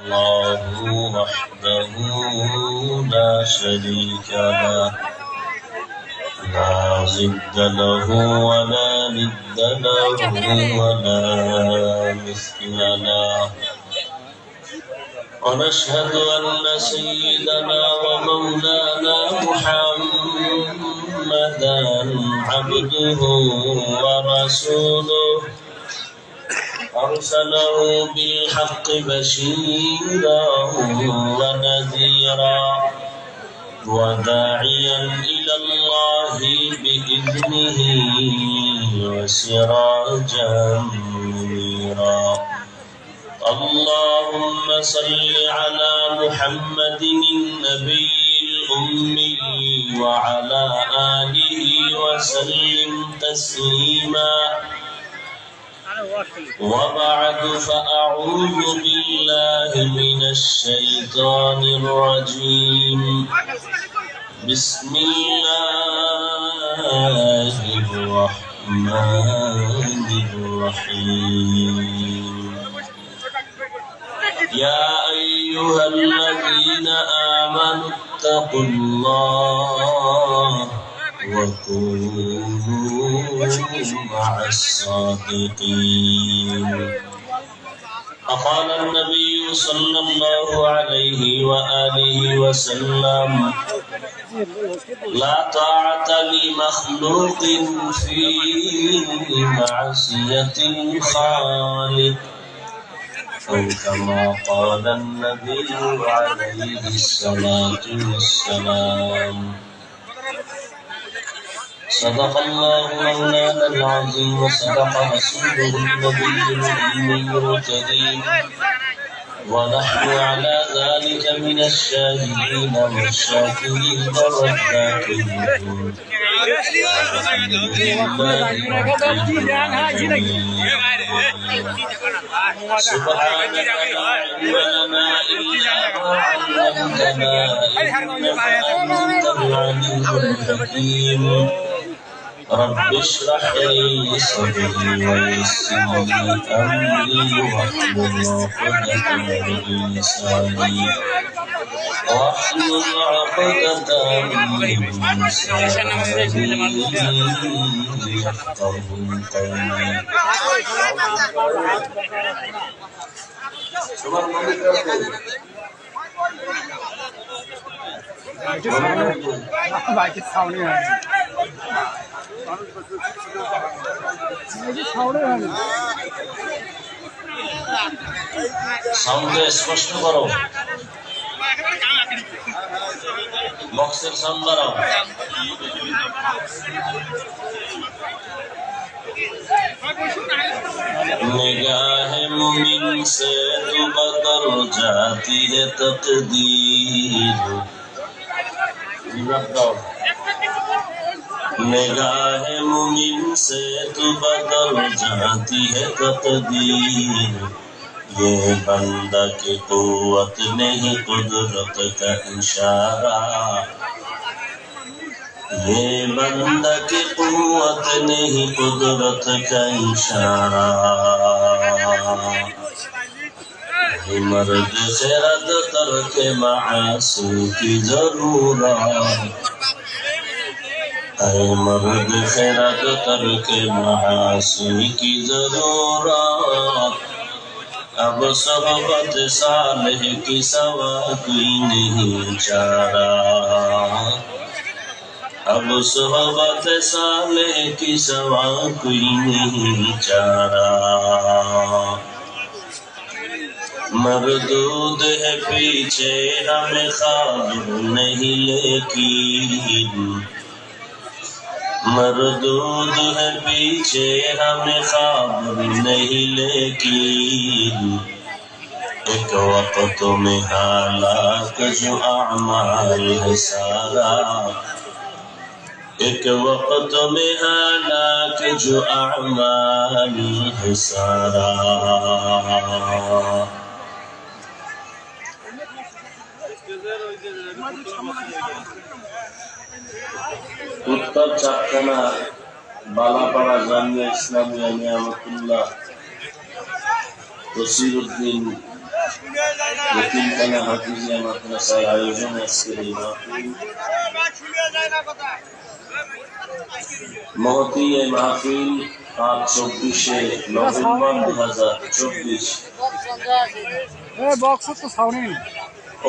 الله وحده لا شريك له لا ضد له ولا ند له ولا مثل له ونشهد أن سيدنا ومولانا محمدا عبده ورسوله أرسله بالحق بشيرا ونذيرا وداعيا إلى الله بإذنه وسراجا منيرا اللهم صل على محمد النبي الأمي وعلى آله وسلم تسليما وبعد فأعوذ بالله من الشيطان الرجيم بسم الله الرحمن الرحيم يا أيها الذين آمنوا اتقوا الله وكونوا مع الصادقين فقال النبي صلى الله عليه وآله وسلم لا طاعة لمخلوق في معصية الخالق أو كما قال النبي عليه الصلاة والسلام صدق الله مولانا العظيم وصدق رسوله النبي الأمي الكريم ونحن على ذلك من الشاهدين والشاكرين والذاكرين سبحانك لا علم لنا إلا ما علمتنا إنك أنت العليم الحكيم رب اشرح لي صدري ويسر لي أمري واحلل عقدة من لساني واحلل عقدة من لساني يفقهوا قولي sound স্পষ্ট করো বক্সের সাউন্ড বাড়াও निगाह मुमिन से तो बदल जाती है तकदीर निगाह मुमिन से तो बदल जाती है तकदीर ये बंदा की कुव्वत नहीं कुदरत का इशारा ये बंदा की कुव्वत नहीं कुदरत का इशारा मर्द से रद करके मासूम की जरूरत मर्द से रद करके मासूम की जरूरत अब सोहबत सालेह की सवा कोई नहीं चारा अब सोहबत सालेह की सवा कोई नहीं चारा मरदूद है पीछे हमें ख्वाब नहीं लेकिन मरदूद है पीछे हमें ख्वाब नहीं लेकिन एक वक्त में हालात जो अमाल है सारा एक वक्त में हालात जो अमाल है सारा उत्तर चाकना बालापाड़ा जामिया इस्लामिया नियामतुल्लाह तसीरुद्दीन यतीमखाना हाफिजिया মাদ্রাসার আয়োজন আজকের এই মাহফিল। মহতী এই মাহফিল 24শে নভেম্বর 2024।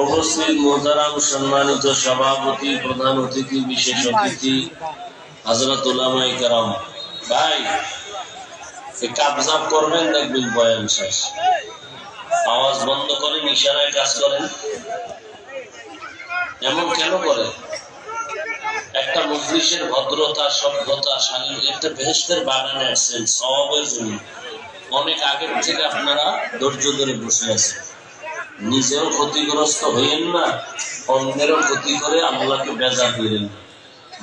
উপস্থিত মোহতারাম সম্মানিত সভাপতি, প্রধান অতিথি, বিশেষ অতিথি, হযরত উলামায়ে কেরাম ভাই, কাবজা করবেন, দেখবেন বয়ান শেষ। আওয়াজ বন্ধ করেন, ইশারায় কাজ করেন। এমন কেন করে? একটা মজলিসের ভদ্রতা, সভ্যতা, শালীন, একটা বেহেশতের বাগানে আসছেন সওয়াবের জন্য। অনেক আগের থেকে আপনারা ধৈর্য ধরে বসে আছেন। নিজেও ক্ষতিগ্রস্ত হইয়েন না, অন্যেরও ক্ষতি করে আল্লাহকে বেজার করেন।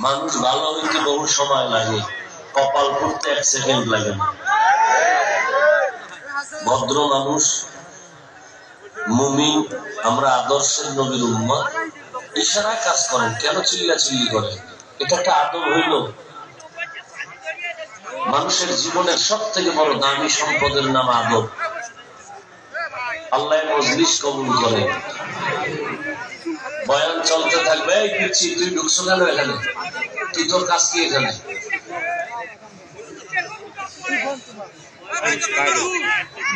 মানুষ ভালো হইতে বহু সময় লাগে, কপাল করতে 1 সেকেন্ড লাগে না। ভদ্র মানুষ, মুমিন, আমরা আদর্শের নবীর উম্মত। ইশারায় কাজ করেন, কেন চিল্লাচিল্লি করেন? এটা একটা আদব হইল? মানুষের জীবনের সব থেকে বড় দামি সম্পদের নাম আদব। আল্লাহ মজলিস কবুল করে। বয়ান চলতে থাকবে। এই পিচ্ছি, তুই ঢুকছো কেন এখানে? তুই তোর কাজ কি এখানে?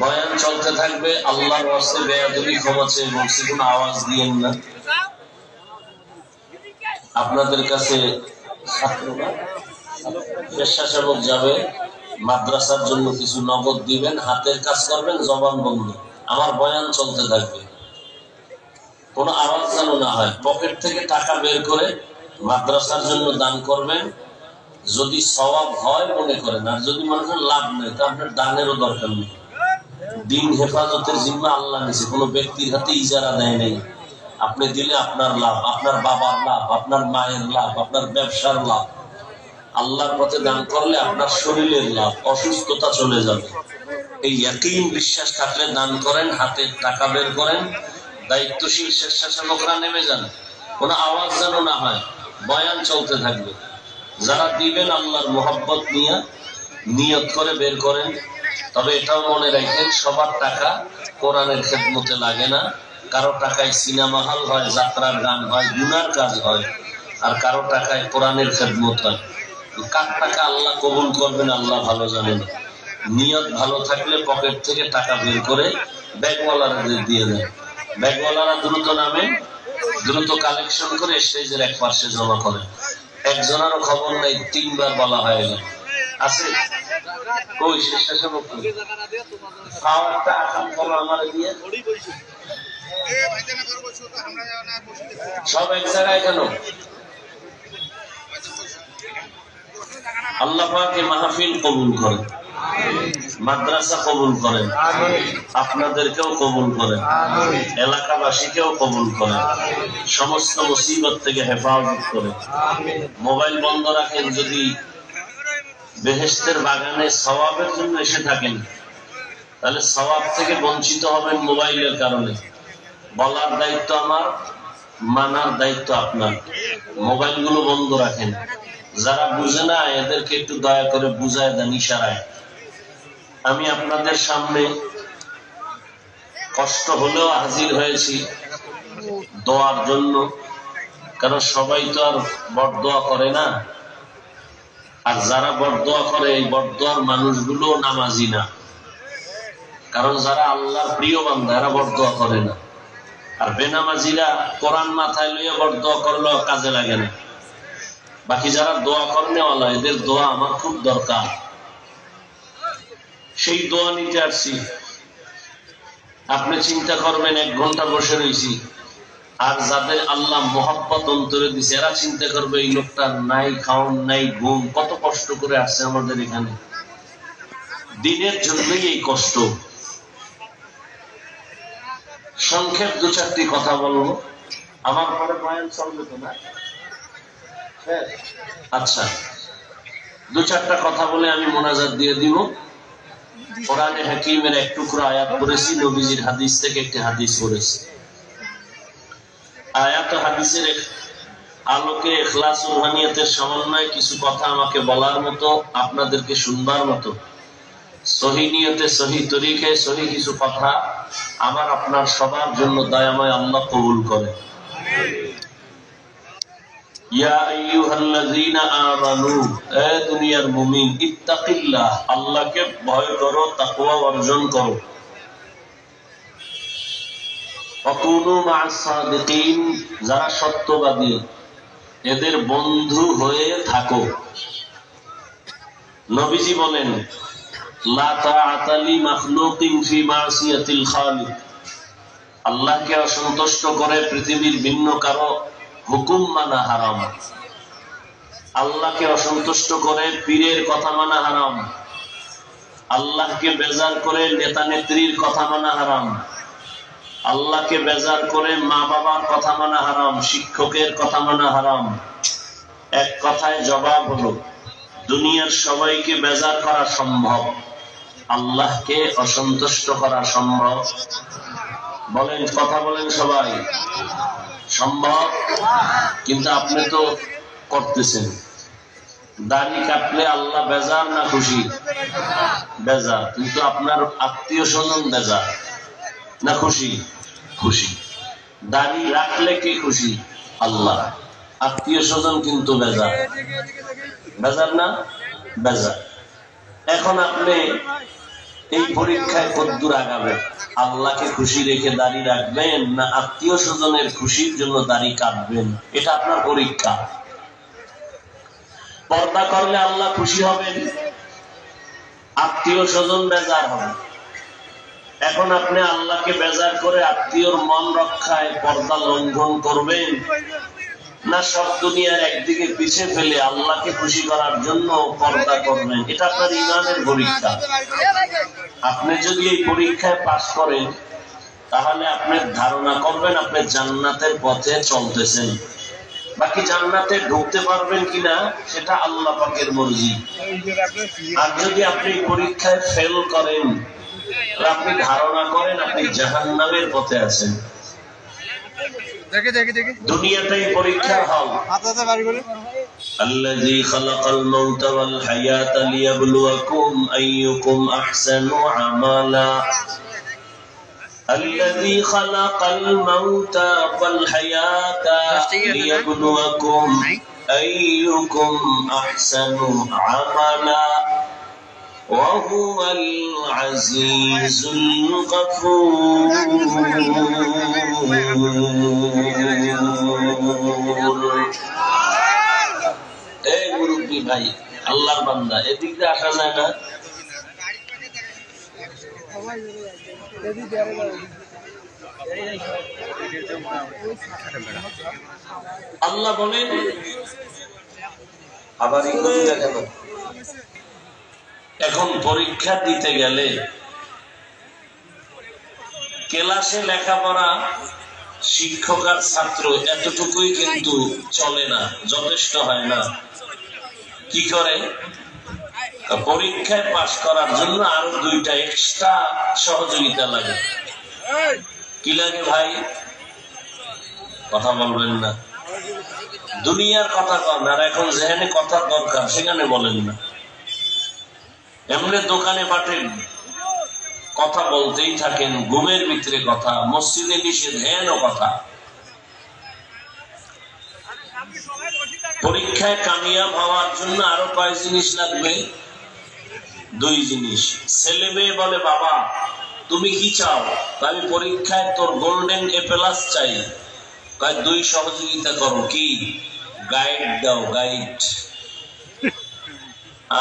বয়ান চলতে থাকবে। আল্লাহর ওয়াস্তে বেয়াদবি ক্ষমা চেয়ে বলছি, কোনো আওয়াজ দিয়েন না। আপনাদের কাছে স্বেচ্ছাসেবক যাবে, মাদ্রাসার জন্য কিছু নগদ দিবেন, হাতের কাজ করবেন, জবান বন্ধ। আমার বয়ান চলতে থাকবে, কোনো আওয়াজ যেন না হয়। পকেট থেকে টাকা বের করে মাদ্রাসার জন্য দান করবেন। যদি সওয়াব হয় মনে করেন, আর যদি মনে করেন লাভ নেই, তা আপনার দানেরও দরকার নেই। দিন হেফাজতের জিম্মা আল্লাহ নিছে, কোনো ব্যক্তির হাতে ইজারা দেয় নেই। আপনি দিলে আপনার লাভ, আপনার বাবার লাভ, আপনার মায়ের লাভ, আপনার ব্যবসার লাভ। আল্লাহর পথে দান করলে আপনার শরীরের লাভ, অসুস্থতা চলে যাবে। এই ইয়াকিন বিশ্বাস থাকলে দান করেন, হাতে টাকা বের করেন। দায়িত্বশীল স্বেচ্ছাসেবকরা নেমে যান, কোনো আওয়াজ যেন না হয়। বয়ান চলতে থাকবে। যারা দিবেন আল্লাহর মোহাব্বত নিয়ে নিয়ত করে বের করেন। তবে এটাও মনে রাখেন, সবার টাকা কোরআনের খেদমতে লাগে না। কারো টাকায় সিনেমা হল হয়, যাত্রার গান হয়, গুনার কাজ হয়, আর কারো টাকায় কোরআনের খেদমত হয়। কার টাকা আল্লাহ কবুল করবেন আল্লাহ ভালো জানেন। নিয়ত ভালো থাকলে পকেট থেকে টাকা বের করে ব্যাগওয়ালারা দিয়ে দেন। ব্যাগওয়ালারা দ্রুত নামে, দ্রুত কালেকশন করে স্টেজের এক পাশে জমা করে। একজনেরও খবর নেই, 3 বার বলা হয়ে গেল। আছে কই স্বেচ্ছাসেবক? সব এক জায়গায় কেন? আল্লাহ পাক এই মাহফিল কবুল করেন, মাদ্রাসা কবুল করেন, আপনাদেরকেও কবুল করেন, এলাকাবাসীকেও কবুল করেন, সমস্ত মুসিবত থেকে হেফাজত করেন। মোবাইল বন্ধ রাখেন। যদি বেহেশতের বাগানে সওয়াবের জন্য এসে থাকেন, তাহলে সওয়াব থেকে বঞ্চিত হবেন মোবাইলের কারণে। বলার দায়িত্ব আমার, মানার দায়িত্ব আপনার। মোবাইলগুলো বন্ধ রাখেন। যারা বুঝে না এদেরকে একটু দয়া করে বুঝায় দেন ইশারায়। আমি আপনাদের সামনে কষ্ট হলেও হাজির হয়েছি দোয়ার জন্য, কারণ সবাই তো আর বড়দোয়া করে না। আর যারা বড়দোয়া করে, এই বড়দোয়ার মানুষগুলো নামাজি না। কারণ যারা আল্লাহর প্রিয় বান্দা, এরা বড়দোয়া করে না। আর বেনামাজিরা কোরআন মাথায় লইয়া বড়দোয়া করলেও কাজে লাগে না। বাকি যারা দোয়া করেওয়ালা, এদের দোয়া আমার খুব দরকার। সেই দোয়া নিতে আসছি। আপনি চিন্তা করবেন 1 ঘন্টা বসে রয়েছি, আর যাদের আল্লাহ মোহাব্বত অন্তরে দিছে, এরা চিন্তা করবে এই লোকটা নাই খাওন, নাই ঘুম, কত কষ্ট করে আসছে আমাদের এখানে। দিনের জন্যই এই কষ্ট। সংক্ষেপ 2-4টি কথা বলবো। আমার পরে বয়ান চলবে তো না? আচ্ছা, 2-4টা কথা বলে আমি মোনাজাত দিয়ে দিব। কোরআনে হাকিমের এক টুকরো আয়াত পড়েছি, নবীজির হাদিস থেকে একটি হাদিস পড়েছি। আয়াত ও হাদিসের আলোকে ইখলাস ও রুহানিয়তের সমন্বয়ে কিছু কথা আমাকে বলার মতো, আপনাদেরকে শুনবার মতো, সহি নিয়তে, সহি তরিকায়, সহি কিছু কথা আমার আপনার সবার জন্য দয়াময় আল্লাহ কবুল করে। ইয়া আইয়ুহাল্লাযীনা আমানু, এ দুনিয়ার মুমিন, ইত্তাকিল্লাহ, আল্লাহকে ভয় করো, তাকওয়া অর্জন করো। ওয়াকুনু মা'আস সাদিকিন, যারা সত্যবাদী এদের বন্ধু হয়ে থাকো। নবীজি বলেন, লা তাআতা লি মাখলুকিন ফি মা'সিয়াতিল খালিক, আল্লাহকে অসন্তুষ্ট করে পৃথিবীর ভিন্ন কারো হুকুম মানা হারাম। আল্লাহকে অসন্তুষ্ট করে পীরের কথা মানা হারাম। আল্লাহকে বেজার করে নেতা নেত্রীর কথা মানা হারাম। আল্লাহকে বেজার করে মা বাবার কথা মানা হারাম, শিক্ষকের কথা মানা হারাম। এক কথায় জবাব হলো, দুনিয়ার সবাইকে বেজার করা সম্ভব, আল্লাহকে অসন্তুষ্ট করা সম্ভব? বলেন, কথা বলেন সবাই, সম্ভব? কিন্তু আপনি তো করতেছেন। দাড়ি কাটলে আল্লাহ বেজার না খুশি? বেজার। কিন্তু আপনার আত্মীয় স্বজন বেজার না খুশি? খুশি। দাড়ি রাখলে কে খুশি? আল্লাহ। আত্মীয় স্বজন কিন্তু বেজার। বেজার না? বেজার। এখন আপনি এই পরীক্ষায় কতদূর আগাবেন? আল্লাহকে খুশি রেখে দাড়ি রাখবেন না আত্মীয় স্বজনের খুশির জন্য দাড়ি কাটবেন? এটা আপনার পরীক্ষা। পর্দা করলে আল্লাহ খুশি হবেন, আত্মীয় স্বজন বেজার হবে। এখন আপনি আল্লাহকে বেজার করে আত্মীয়র মন রক্ষায় পর্দা লঙ্ঘন করবেন, না সব দুনিয়ার একদিকে পিছিয়ে ফেলে আল্লাহকে খুশি করার জন্য পর্দা করবেন? এটা আপনার ঈমানের পরীক্ষা। আপনি যদি এই পরীক্ষায় পাস করেন, তাহলে আপনি ধারণা করবেন আপনি জান্নাতের পথে চলতেছেন। বাকি জান্নাতে ঢুকতে পারবেন কিনা সেটা আল্লাহ পাকের মর্জি। আর যদি আপনি পরীক্ষায় ফেল করেন, আপনি ধারণা করেন আপনি জাহান্নামের পথে আছেন। দুনিয়াটাই পরীক্ষার হল। আল্লাযী খালাকাল মাউতা ওয়াল হায়াতা লিয়াবলুয়াকুম আইয়ুকুম আহসানু আমালা। الذي خلق الموت والحياة ليبلوكم أيكم أحسن عملا وهو العزيز الغفور. এই মুরব্বি ভাই, আল্লাহর বান্দা, এদিক দিয়ে আসা যায় না? আল্লাহ বলেন, আবার কেন? এখন পরীক্ষা দিতে গেলে ক্লাসে লেখাপড়া, শিক্ষক আর ছাত্র এতটুকুই কিন্তু চলে না, যথেষ্ট হয় না। কি করে? পরীক্ষায় পাশ করার জন্য আরো দুইটা এক্সট্রা সহযোগিতা লাগে। কি লাগে ভাই? কথা বলবেন না, দুনিয়ার কথা কন, আর এখন যেখানে কথা দরকার সেখানে বলেন না। এমনি দোকানে পাঠে কথা বলতেই থাকেন, ঘুমের ভিতরে কথা, মসজিদে নিষেধ, হেন কথা। পরীক্ষায় কামিয়াব হওয়ার জন্য আরো কয় জিনিস লাগবে? দুই জিনিস। ছেলে মেয়ে বলে, বাবা তুমি কি চাও? আমি পরীক্ষায় তোর গোল্ডেন এ প্লাস চাই। দুই সহযোগিতা করো। কি? গাইড দাও, গাইড।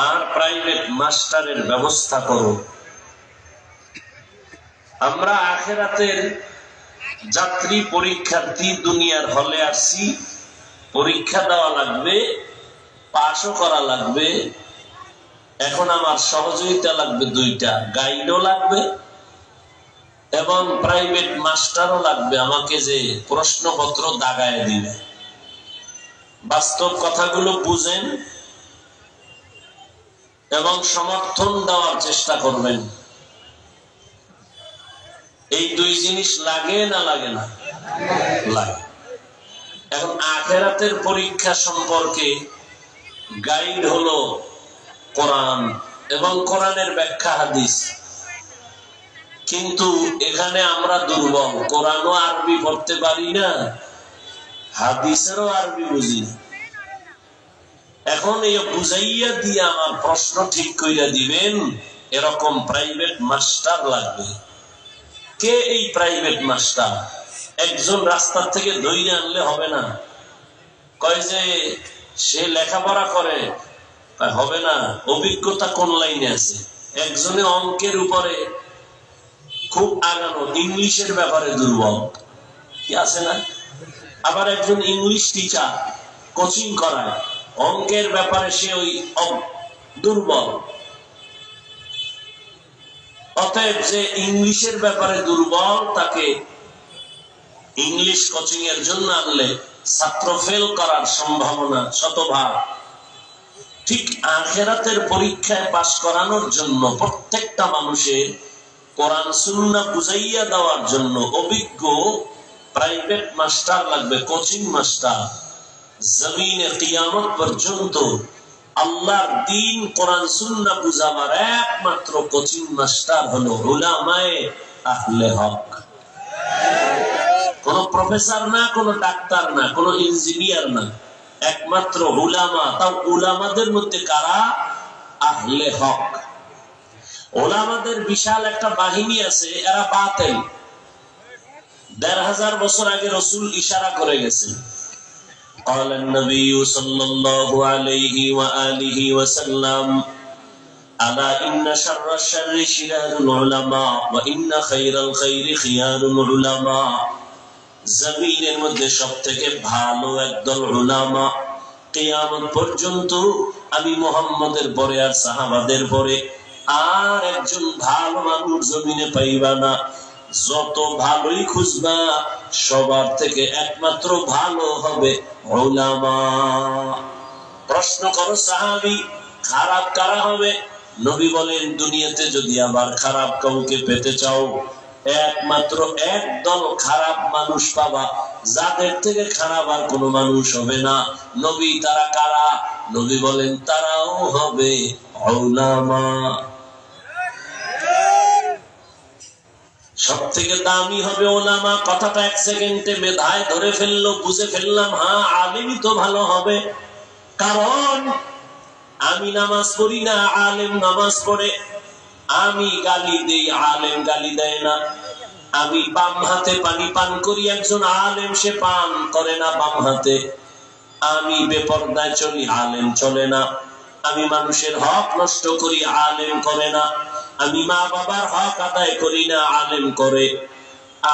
আর প্রাইভেট মাস্টারের ব্যবস্থা করো। আমরা আখিরাতের যাত্রী, পরীক্ষার্থী, দুনিয়ার হলে আসছি, পরীক্ষা দেওয়া লাগবে, পাশও করা লাগবে। এখন আমার সহযোগিতা লাগবে দুইটা, গাইডও লাগবে এবং প্রাইভেট মাস্টারও লাগবে, আমাকে যে প্রশ্নপত্র দাগায় দিবে। বাস্তব কথাগুলো বুঝেন এবং সমর্থন দেওয়ার চেষ্টা করবেন। এই দুই জিনিস লাগে না লাগে না? লাগে। এখন আখিরাতের পরীক্ষা সম্পর্কে গাইড হলো কোরআন এবং কোরআনের ব্যাখ্যা হাদিস। কিন্তু এখানে আমরা দুর্বল, কোরআনও আরবি পড়তে পারি না, হাদিসেরও আরবি বুঝি না। এখন এই বুঝাইয়া দিয়ে আমার প্রশ্ন ঠিক কইরা দিবেন, এরকম প্রাইভেট মাস্টার লাগবে। কে এই প্রাইভেট মাস্টার? একজন রাস্তার থেকে ধরে আনলে হবে না। কয় যে সে লেখাপড়া করে, হবে না। অভিজ্ঞতা কোন লাইনে আছে? একজনে অঙ্কের উপরে খুব আগানো, ইংলিশের ব্যাপারে দুর্বল, কি আছে না? আবার একজন ইংলিশ টিচার, কোচিং করায়, অঙ্কের ব্যাপারে সে ওই দুর্বল। অতএব যে ইংলিশের ব্যাপারে দুর্বল, তাকে ইংলিশ কোচিং এর জন্য আনলে ছাত্র ফেল করার সম্ভাবনা শতভাগ। ঠিক আখিরাতের পরীক্ষায় পাশ করানোর জন্য প্রত্যেকটা মানুষের কোরআন সুন্নাহ বুঝাইয়া দেওয়ার জন্য অভিজ্ঞ প্রাইভেট মাস্টার লাগবে, কোচিং মাস্টার। জমিনে কিয়ামত পর্যন্ত আল্লাহর দ্বীন কোরআন সুন্নাহ বুঝাবার একমাত্র কোচিং মাস্টার হলো উলামায়ে আহলে হক। কোন প্রফেসর না, কোন ডাক্তার না, কোন ইঞ্জিনিয়ার না, একমাত্র উলামা। তাও উলামাদের মধ্যে কারা? আহলে হক। উলামাদের বিশাল একটা বাহিনী আছে, এরা বাতিল। ১৫০০ বছর আগে রাসূল ইশারা করে গেছেন। قال النبي صلى الله عليه وآله وسلم ألا إن شر الشر شرار العلماء وإن خير الخير خيار العلماء। জমিনের মধ্যে সবথেকে ভালো একদল উলামা কিয়ামত পর্যন্ত আমি মুহাম্মদের পরে আর সাহাবাদের পরে আর একজন ভালো মানুষ জমিনে পাইবা না। যত ভালোই খুঁজবা, সবার থেকে একমাত্র ভালো হবে উলামা। প্রশ্ন করো সাহাবী, খারাপ কারা হবে? নবী বলেন, দুনিয়াতে যদি আবার খারাপ কাউকে পেতে চাও, একমাত্র একদল খারাপ মানুষ পাবা, যাদের থেকে খারাপ আর কোনো মানুষ হবে না। নবী তারা কারা? নবী বলেন, তারাও হবে উলামা। সব থেকে দামি হবে উলামা। কথাটা এক সেকেন্ডে মেধায় ধরে ফেললো, বুঝে ফেললাম, হ্যাঁ আলেমই তো ভালো হবে। কারণ আমি নামাজ পড়ি না, আলেম নামাজ পড়ে। আমি গালি দেই, আলেম গালি দেয় না। আমি বাম হাতে পানি পান করি, একজন আলেম সে পান করে না বাম হাতে। আমি বেপরদায় চলি, আলেম চলে না। আমি মানুষের হক নষ্ট করি, আলেম করে না। আমি মা বাবার হক আদায় করি না, আলেম করে।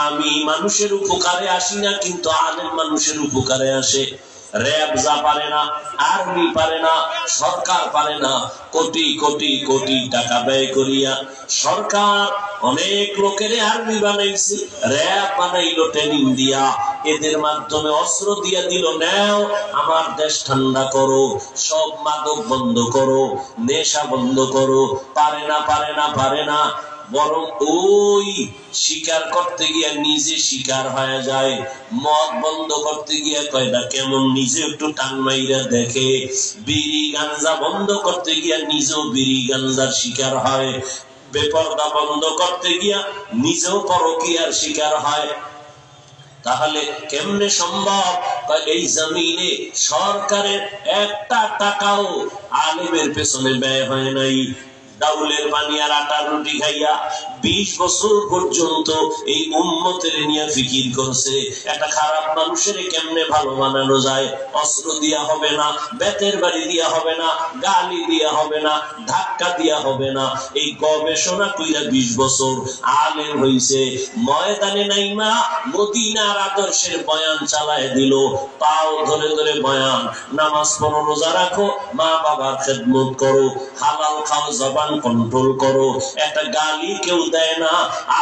আমি মানুষের উপকারে আসি না, কিন্তু আলেম মানুষের উপকারে আসে। র‍্যাব যা পারে না, আর্মি পারে না, সরকার পারে না, কোটি কোটি কোটি টাকা ব্যয় করিয়া সরকার অনেক লোকের আর্মি বানাইছে, র‍্যাব বানাইলো ট্রেনিং দিয়া, এদের মাধ্যমে অস্ত্র দিয়া দিল, নাও আমার দেশ ঠান্ডা করো, সব মাদক বন্ধ করো, নেশা বন্ধ করো। পারে না, পারে না, পারে না। বরং ওই শিকার করতে গিয়া নিজে শিকার হয়ে যায়। মদ বন্ধ করতে গিয়া কয়টা কেমন নিজে একটু টান মাইরা দেখে। বিড়ি গাঞ্জা বন্ধ করতে গিয়া নিজেও বিড়ি গাঞ্জার শিকার হয়। বেপরদা বন্ধ করতে গিয়া নিজেও পরকীয়ার শিকার হয়। তাহলে কেমনে সম্ভব? এই জমিনে সরকারের একটা টাকাও আলেমের পেছনে ব্যয় হয় নাই। ডাউলের পানি আর আটার রুটি খাইয়া 20 বছর পর্যন্ত এই উম্মতের নিয়ে ফিকির করছে, একটা খারাপ মানুষের কেমনে ভালো বানানো যায়। অস্ত্র দিয়া হবে না, বেতের বাড়ি দিয়া হবে না, গালি দিয়া হবে না, ধাক্কা দিয়া হবে না। এই গবেষণা কইরা 20 বছর আলেম হইছে। ময়দানে নাইমা মদিনার আদর্শের বয়ান চালায় দিল, পাও ধরে ধরে বয়ান। নামাজ পড়ো, রোজা রাখো, মা বাবার খেদমত করো, হালাল খাও, জবান কন্ট্রোল করো। একটা গালি কেউ দেয় না,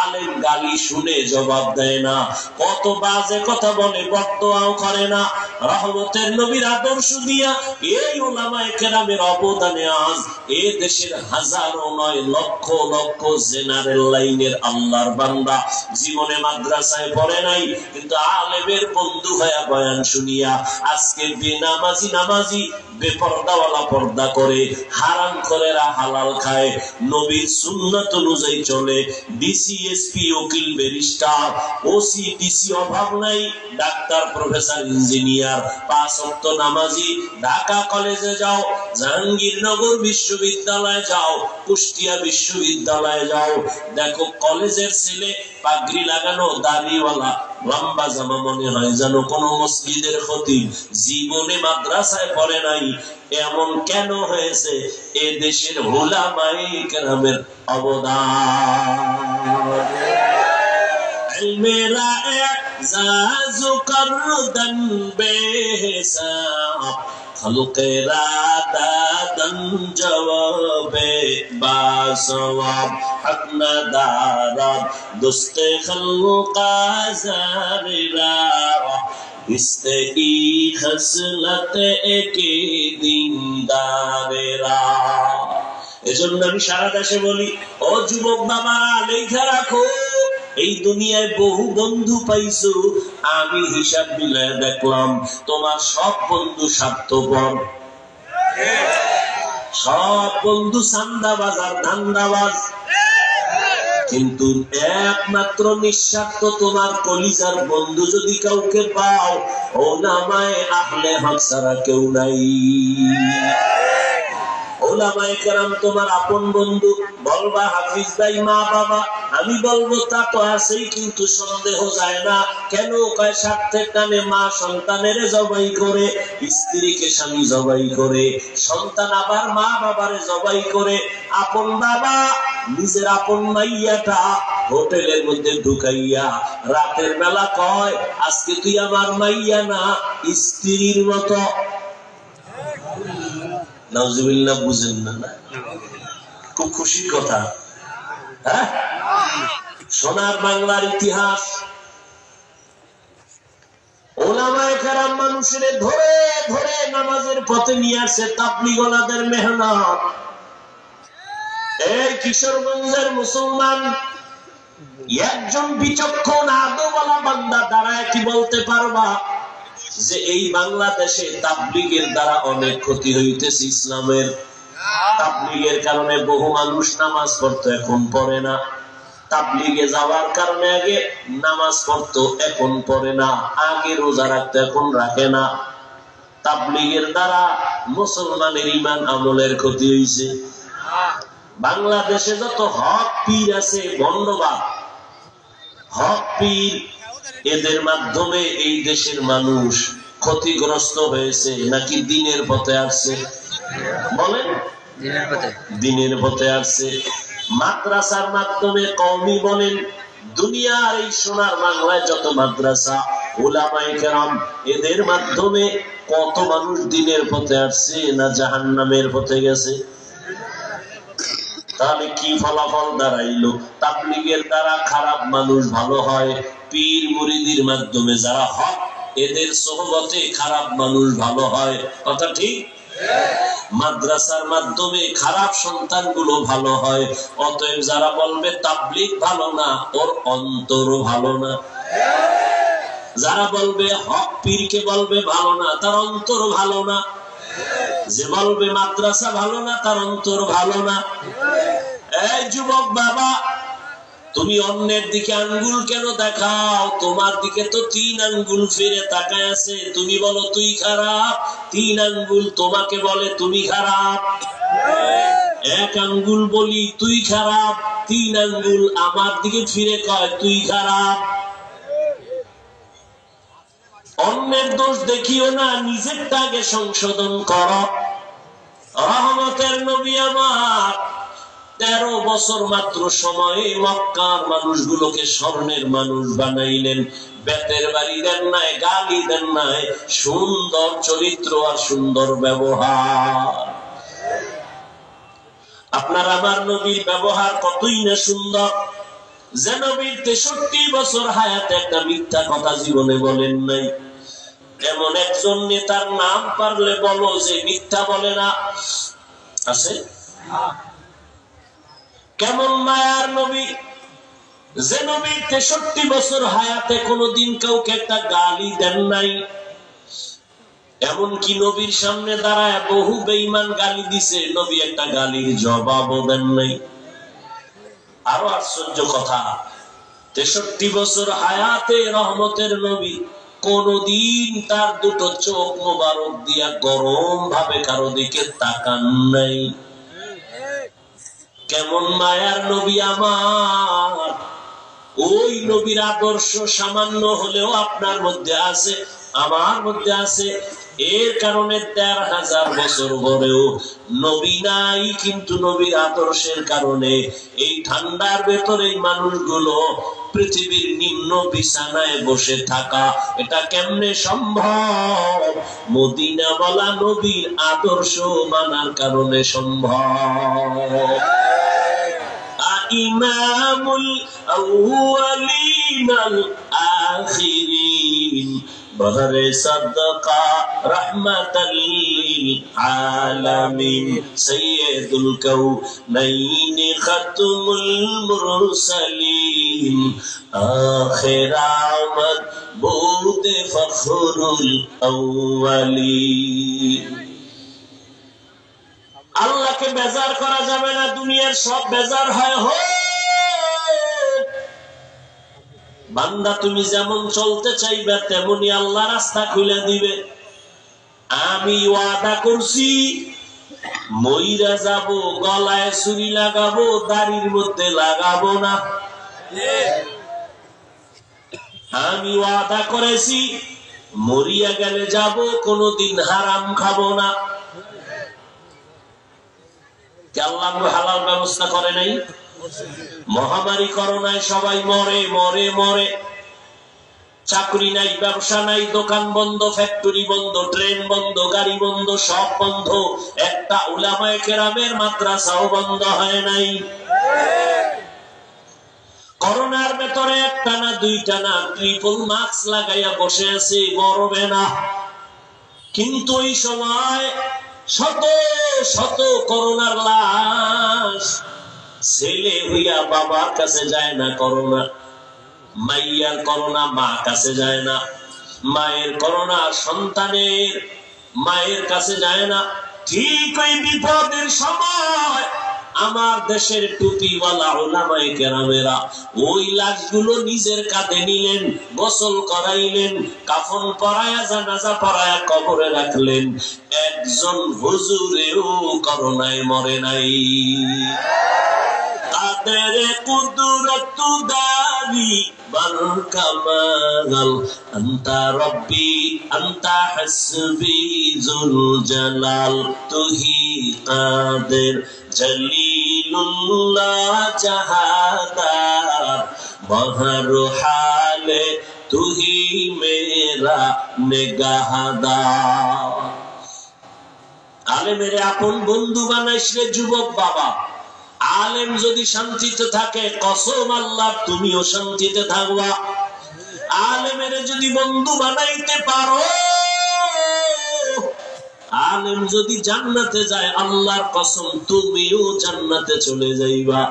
আলেম গালি শুনে জবাব দেয় না। কত বাজে কথা বলে, বর্তমাও করে না। রহমতের নবীর আদর্শ দিয়া এই উলামায়ে কেরামের অবদানে আজ এ দেশের হাজারো নয় লক্ষ লক্ষ জেনারেল লাইনের আল্লাহর বান্দা জীবনে মাদ্রাসায় পড়ে নাই, কিন্তু আলেমের বন্ধু হয়ে বয়ান শুনিয়া আজকে বেনামাজি নামাজি, বেপর্দাওয়ালা পর্দা করে, হারাম করেরা হালাল খায়। খায়, নবীর সুন্নাত অনুযায়ী চলে, ডিসি এসপি উকিল ব্যারিস্টার ওসি ডিসি অভাব নাই, ডাক্তার প্রফেসর ইঞ্জিনিয়ার, 5 ওয়াক্ত নামাজি, ঢাকা কলেজে যাও, জাহাঙ্গীরনগর বিশ্ববিদ্যালয়ে যাও, কুষ্টিয়া বিশ্ববিদ্যালয়ে যাও, দেখো কলেজের ছেলে পাগড়ি লাগানো, দাড়িওয়ালা, লম্বা জামা, মনে হয় যেন কোন মসজিদের খতিব, জীবনে মাদ্রাসায় পড়ে নাই। এমন কেন হয়েছে? এ দেশের উলামায়ে কেরামের অবদান। মেরা এজাজু করদন বেহিসাব, খলকেরা দাদন জবাবে বাসওয়াব, হক না দারাব দুস্তে খলকা জারিরা, ইস্তে ই খসলত একি দিনদারেরা। এজন্য আমি সারা দেশে বলি, ও যুবক বাবারা, লেখা রাখো, এই দুনিয়ায় বহু বন্ধু পাইছো, আমি হিসাব মিলায় দেখলাম তোমার সব বন্ধু স্বার্থপর, সব বন্ধু চান্দাবাজ আর ধান্দাবাজ, কিন্তু একমাত্র নিঃস্বার্থ তোমার কলিজার বন্ধু যদি কাউকে পাও, ওলামায়ে আহলে হক ছাড়া কেউ নাই। ওলামায়ে কেরাম তোমার আপন বন্ধু। বলবা হাফিজ ভাই মা বাবা, আমি বলবো তা তো আছেই, কিন্তু সন্দেহ যায় না। কেন? কয় স্বার্থের টানে মা সন্তানের জবাই করে, স্ত্রীকে স্বামী জবাই করে, সন্তান আবার মা বাবারে জবাই করে। আপন বাবা নিজের আপন মাইয়াটা হোটেলের মধ্যে ঢুকাইয়া রাতের বেলা কয়, আজকে তুই আমার মাইয়া না, স্ত্রীর মতো। নাউজুবিল্লাহ, বুঝেন না? খুব খুশির কথা। হ্যাঁ, সোনার বাংলার ইতিহাস। ওলামায়ে কেরাম মানুষের ধরে ধরে নামাজের পথে নিয়ে আসে, তাবলীগওয়ালাদের মেহনত। এই কিশোরগঞ্জের মুসলমান একজন বিচক্ষণ আদওয়ালা বান্দা দাঁড়ায় কি বলতে পারবা যে এই বাংলাদেশে তাবলীগের দ্বারা অনেক ক্ষতি হইতেছে ইসলামের? তাবলীগের কারণে বহু মানুষ নামাজ পড়তো, এখন পড়ে না। তাবলীগে যাওয়ার কারণে আগে নামাজ পড়তো, এখন পড়ে না। আগে রোজা রাখতো, এখন রাখে না। তাবলীগের দ্বারা মুসলমানের ঈমান আমলের ক্ষতি হইছে। বাংলাদেশে যত হক পীর আছে, ভণ্ডবাদ হক পীর, এদের মাধ্যমে এই দেশের মানুষ ক্ষতিগ্রস্ত হয়েছে নাকি দিনের পথে আসছে? বলেন, দিনের পথে আসছে। মাদ্রাসার মাধ্যমে কওমি বলেন, দুনিয়ার এই সোনার বাংলায় যত মাদ্রাসা, উলামায়ে কেরাম, এদের মাধ্যমে কত মানুষ দিনের পথে আসছে না জাহান্নামের পথে গেছে? তাহলে কি ফলাফল দাঁড়াইলো? তাবলীগের দ্বারা খারাপ মানুষ ভালো হয়, পীর মুরিদির মাধ্যমে যারা হক, এদের সোহবতে খারাপ মানুষ ভালো হয়। কথা ঠিক? মাদ্রাসার মাধ্যমে খারাপ সন্তানগুলো ভালো হয়। অতএব যারা বলবে তাবলীগ ভালো না, ওর অন্তর ভালো না। যারা বলবে হক পীরকে বলবে ভালো না, তার অন্তর ভালো না। যে বলবে মাদ্রাসা ভালো না, তার অন্তর ভালো না। এই যুবক বাবা, তুমি অন্যের দিকে আঙ্গুল কেন দেখাও? তোমার দিকে তো 3 আঙ্গুল ফিরে তাকায় আছে। তুমি বলো তুই খারাপ, 3 আঙ্গুল তোমাকে বলে তুমি খারাপ। 1 আঙ্গুল বলি তুই খারাপ, 3 আঙ্গুল আমার দিকে ফিরে কয় তুই খারাপ। অন্যের দোষ দেখিও না, নিজেরটা আগে সংশোধন করো। রহমতের নবী আমার 13 বছর মাত্র সময়ে মক্কার মানুষগুলোকে স্বর্ণের মানুষ বানাইলেন। বেতের বাড়ি দেন নাই, গালি দেন নাই, সুন্দর চরিত্র আর সুন্দর ব্যবহার। আপনার আমার নবীর ব্যবহার কতই না সুন্দর। যে নবীর 63 বছর হায়াতে একটা মিথ্যা কথা জীবনে বলেন নাই। এমন একজন নেতার নাম পারলে বলো যে মিথ্যা বলে না? আছে? কেমন মায়ার নবী, যে নবীর 63 বছর হায়াতে কোনদিন কাউকে একটা গালি দেন নাই। এমনকি নবীর সামনে দাঁড়ায় বহু বেঈমান গালি দিছে, নবী একটা গালির জবাবও দেন নাই। আরো আশ্চর্য কথা, 63 বছর হায়াতে রহমতের নবী কোনদিন তার দুটো চোখ মোবারক দিয়া গরম ভাবে কারো দিকে তাকান নাই। কেমন মায়ার নবী আমার! ওই নবীর আদর্শ সামান্য হলেও আপনার মধ্যে আছে, আমার মধ্যে আছে। এর কারণে ১৩,০০০ বছর পরেও নবী নাই, কিন্তু নবীর আদর্শের কারণে এই ঠান্ডার ভেতরে মানুষগুলো পৃথিবীর নিম্ন বিছানায় বসে থাকা, এটা কেমনে সম্ভব? মদিনা বলা নবীর আদর্শ মানার কারণে সম্ভব। ইমামুল আউয়ালিনাল আখিরিন বহরে সাদকা রাহমাতাল লিল আলামিন সাইয়্যিদুল কাউনাইন খাতুমুল মুরসালিন আখির আমদ বুদে ফখরুল আউয়ালিন। আল্লাহকে বেজার করা যাবে না, দুনিয়ার সব বেজার হয় হোক। বান্দা তুমি যেমন চলতে চাইবে তেমনি আল্লাহ রাস্তা খুলে দিবে। আমি ওয়াদা করছি মইরা যাব, গলায় ছুরি লাগাবো, দাড়ির মধ্যে লাগাবো না। আমি ওয়াদা করেছি মরিয়া গেলে যাব, কোনদিন হারাম খাবো না। আল্লাহ হালাল ব্যবস্থা করে নাই? মহামারী করোনায় সবাই মরে মরে মরে, চাকরি নাই, ব্যবসা নাই, দোকান বন্ধ, ফ্যাক্টরি বন্ধ, ট্রেন বন্ধ, গাড়ি বন্ধ, সব বন্ধ। একটা উলামায়ে কেরামের মাদ্রাসাও বন্ধ হয় নাই। করোনার ভেতরে একটা না দুইটা না ট্রিপল মাস্ক লাগাইয়া বসে আছে, মরবে না। কিন্তু এই সময় শত শত করোনার লাশ, ছেলে হইয়া বাবার কাছে যায় না করোনা, মাইয়ার করোনা মা কাছে যায় না, মায়ের করোনা সন্তানের মায়ের কাছে যায় না। ঠিক ওই বিপদের সময় আমার দেশের টুপিওয়ালা উলামায়ে কেরামেরা ওই লাশগুলো নিজের কাঁধে নিলেন, গোসল করাইলেন, কাফন পরায়া জানাজা পরায়া কবরে রাখলেন। একজন হুজুরেও করোনায় মরে নাই। তাদের কুদরত দানি বল কামাল, আনতা রব্বি আনতা হাসবি জুল জালাল, তুহি কাদের জলিলুল্লাহ জাহাদার, বহর হালে তুহি মেরা নিগাহদার। আলেমেরে আপন বন্ধু বানাইস রে যুবক বাবা। আলেম যদি শান্তিতে থাকে, কসম আল্লাহ তুমিও শান্তিতে থাকবা। আলেমের যদি বন্ধু বানাইতে পারো, আলেম যদি জান্নাতে যায়, আল্লাহর কসম তুমিও জান্নাতে চলে যাইবা।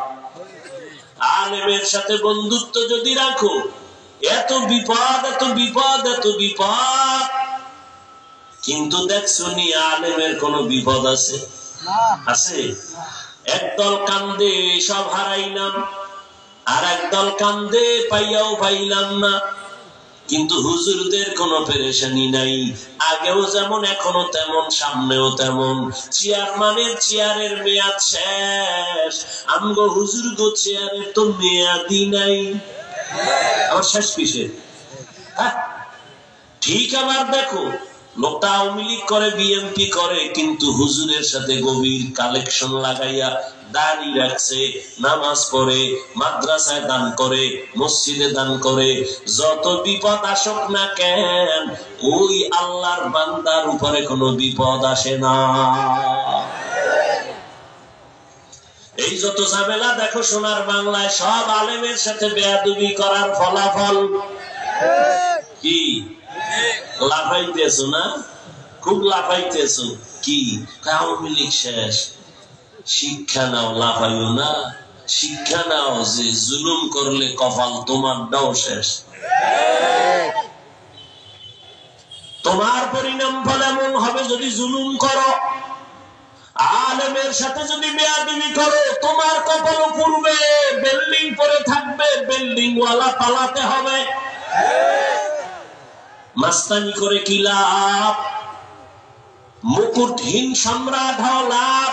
আলেমের সাথে বন্ধুত্ব যদি রাখো, এত বিপদ এত বিপদ এত বিপদ, কিন্তু দেখছো নি আলেমের কোন বিপদ আছে? আছে? একদল কান্দে সব হারাইলাম, আর একদল কান্দে পাইয়াও পাইলাম না। কিন্তু হুজুরদের কোনো পেরেশানি নাই, আগেও যেমন এখনো তেমন, সামনেও তেমন। চেয়ারম্যানের চেয়ারের মেয়াদ শেষ, আমগো হুজুর গো চেয়ারের তো মেয়াদই নাই। আমার শেষ কিসের? ঠিক আবার দেখো, লোকটা আওয়ামী লীগ করে, বিএনপি করে, কিন্তু হুজুরের সাথে গভীর কালেকশন লাগাইয়া দাড়ি রাখছে, নামাজ পড়ে, মাদ্রাসায় দান করে, মসজিদে দান করে। যত বিপদ আসুক না কেন, ওই আল্লাহর বান্দার উপরে কোনো বিপদ আসে না। এই যত ঝামেলা দেখো সোনার বাংলায়, সব আলেমের সাথে বেয়াদবি করার ফলাফল। কি লাফাইতেছো না? খুব লাফাইতেছো। কি আওয়ামী লীগ শেষ? শিক্ষা নাও, লাফাইও না। শিক্ষা নাও যে জুলুম করলে কপাল তোমারটাও শেষ। তোমার পরিণাম ফল এমন হবে যদি জুলুম করো, আলেমের সাথে যদি বেয়াদবি করো, তোমার কপাল পূর্বে বিল্ডিং পরে থাকবে, বিল্ডিং ওয়ালা পালাতে হবে। মাস্তানি করে কি লাভ? মুকুটহীন সম্রাট হওয়া লাভ।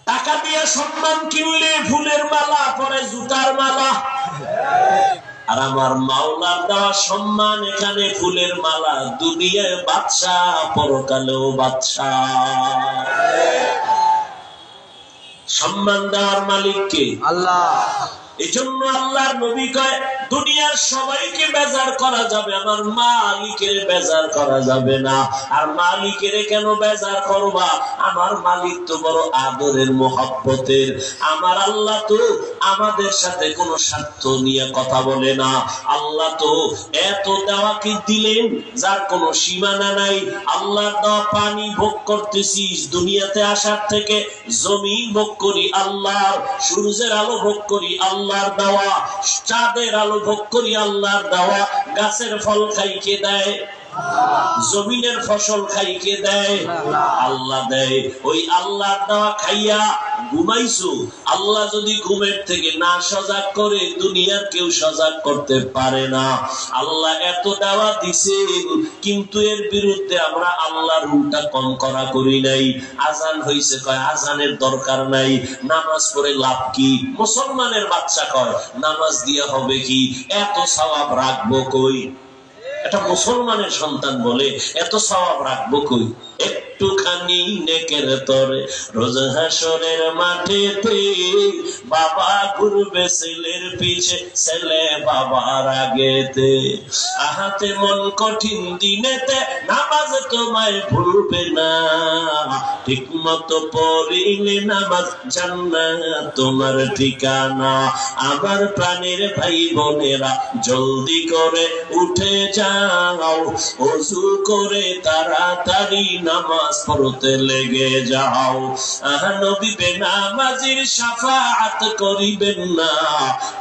টাকা দিয়ে সম্মান কিনলে ফুলের মালা, পরে জুতার মালা। আর আমার মাওলার দেওয়া সম্মান এখানে ফুলের মালা, দুনিয়ায় বাদশাহ, পরকালেও বাদশাহ। সম্মান দেওয়ার মালিক কে? আল্লাহ। এই জন্য আল্লাহর নবী কয়, দুনিয়ার সবাইকে বেজার করা যাবে, আমার মালিকের বেজার করা যাবে না। আর মালিকের কেন বেজার করবা? আমার মালিক তো বড় আদরের, মোহাব্বতের। আমার আল্লাহ তো আমাদের সাথে কোনো স্বার্থ নিয়ে কথা বলে না। আল্লাহ তো এত দেওয়া কি দিলেন যার কোনো সীমানা নাই। আল্লাহর দেওয়া পানি ভোগ করতেছিস, দুনিয়াতে আসার থেকে জমিন ভোগ করি আল্লাহর, সূর্যের আলো ভোগ করি আল্লাহর দেওয়া, চাঁদের আলো ভোগ করি আল্লাহর দেওয়া, গাছের ফল খাই কে দেয়? জমিনের ফসল খাই কে দেয়? আল্লাহ দেয়। ওই আল্লাহর দেওয়া খাইয়া ঘুমাইছো, আল্লাহ যদি ঘুমের থেকে না সজাগ করে, দুনিয়ার কেউ সজাগ করতে পারে না। আল্লাহ এত দেওয়া দিছেন, কিন্তু এর বিরুদ্ধে আমরা আল্লাহর উল্টা কম করা করি নাই। আজান হইছে কয় আজানের দরকার নাই, নামাজ পড়ে লাভ কি? মুসলমানের বাচ্চা কয় নামাজ দিয়া হবে কি, এত সওয়াব রাখবো কই? এটা মুসলমানের সন্তান বলে এত সওয়াব রাখবো কই? একটুখানি নেকের তরে রোজ হাসরের মাঠেতে বাবা ঘুরবে ছেলের পিছে, ছেলে বাবার আগেতে। আহাতে মন কঠিন দিনেতে নামাজ তোমায় ভুলবে না, ঠিক মতো পড়িলে নামাজ জান্নাত তোমার ঠিকানা। আমার প্রাণের ভাই বোনেরা জলদি করে উঠে যাও, ওযু করে তাড়াতাড়ি নামাজ পড়তে লেগে যাও। নবী বেনামাজির শাফাআত করিবেন না,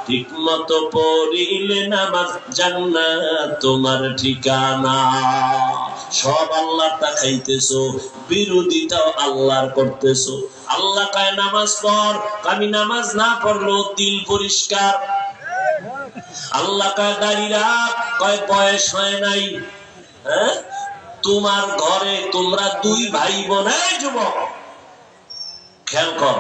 ঠিক মতো পড়িলে নামাজ জান্নাত তোমার ঠিকানা। সব আল্লাহর তা খাইতেছো, বিরোধিতাও আল্লাহর করতেছো। আল্লাহ কয় নামাজ পড়, আমি নামাজ না পড়লেও দিল পরিষ্কার। আল্লাহ কয় দাড়ি রাখ, কয় বয়স হয় নাই। হ্যাঁ, তোমার ঘরে তোমরা দুই ভাই বোন, যুবক খেয়াল কর,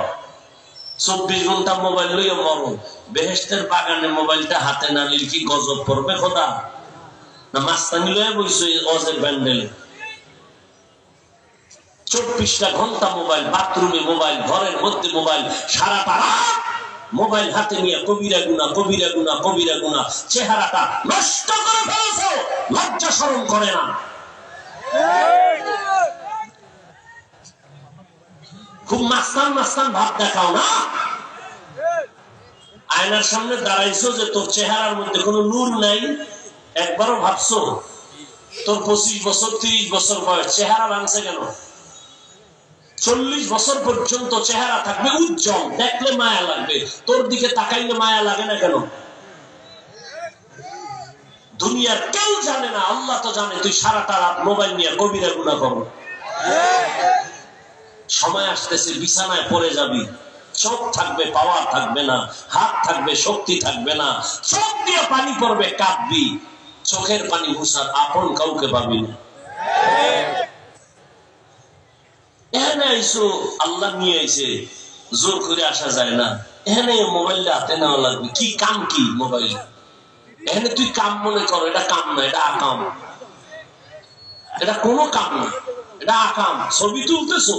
24 ঘন্টা মোবাইল লইয়া মরো, বেহেশতের বাগানে মোবাইলটা হাতে না নিলে কি গজব পড়বে খোদা? না মাস্তানি লইয়া বইছো অজের ব্যান্ডেলে? 24টা ঘন্টা মোবাইল, বাথরুমে মোবাইল, ঘরের মধ্যে মোবাইল, সারাটা রাত মোবাইল হাতে নিয়ে কবিরা গুনাহ, কবিরা গুনাহ, কবিরা গুনাহ। চেহারাটা নষ্ট করে ফেলেছো, লজ্জা শরম করে না? খুব মাস্তান মাস্তান ভাব দেখাও না? আয়নার সামনে দাঁড়াইছো যে তোর চেহারার মধ্যে কোনো নূর নাই, একবারও ভাবছো? তোর 25 বছর 30 বছর বয়স, চেহারা ভাঙছে কেন? 40 বছর পর্যন্ত চেহারা থাকবে উজ্জ্বল, দেখলে মায়া লাগবে, তোর দিকে তাকাইলে মায়া লাগে না কেন? দুনিয়ার কেউ জানে না, আল্লাহ তো জানে তুই সারাটা রাত মোবাইল নিয়ে কবিরা গুনাহ করো। সময় আসতেছে বিছানায় পড়ে যাবি, চোখ থাকবে পাওয়ার থাকবে না, হাত থাকবে শক্তি থাকবে না, চোখ দিয়ে পানি পড়বে কাঁদবি, চোখের পানি মুছার আপন কাউকে পাবি না। এখানে আইসো, আল্লাহ নিয়ে আইছে, জোর করে আসা যায় না। এখানে মোবাইলটা হাতে নেওয়া লাগবে, কি কাম? কি মোবাইল? এখানে তুই কাম মনে করো, এটা কাম না, এটা আকাম। এটা কোনো কাম না, এটা আকাম। ছবি তুলতেছো,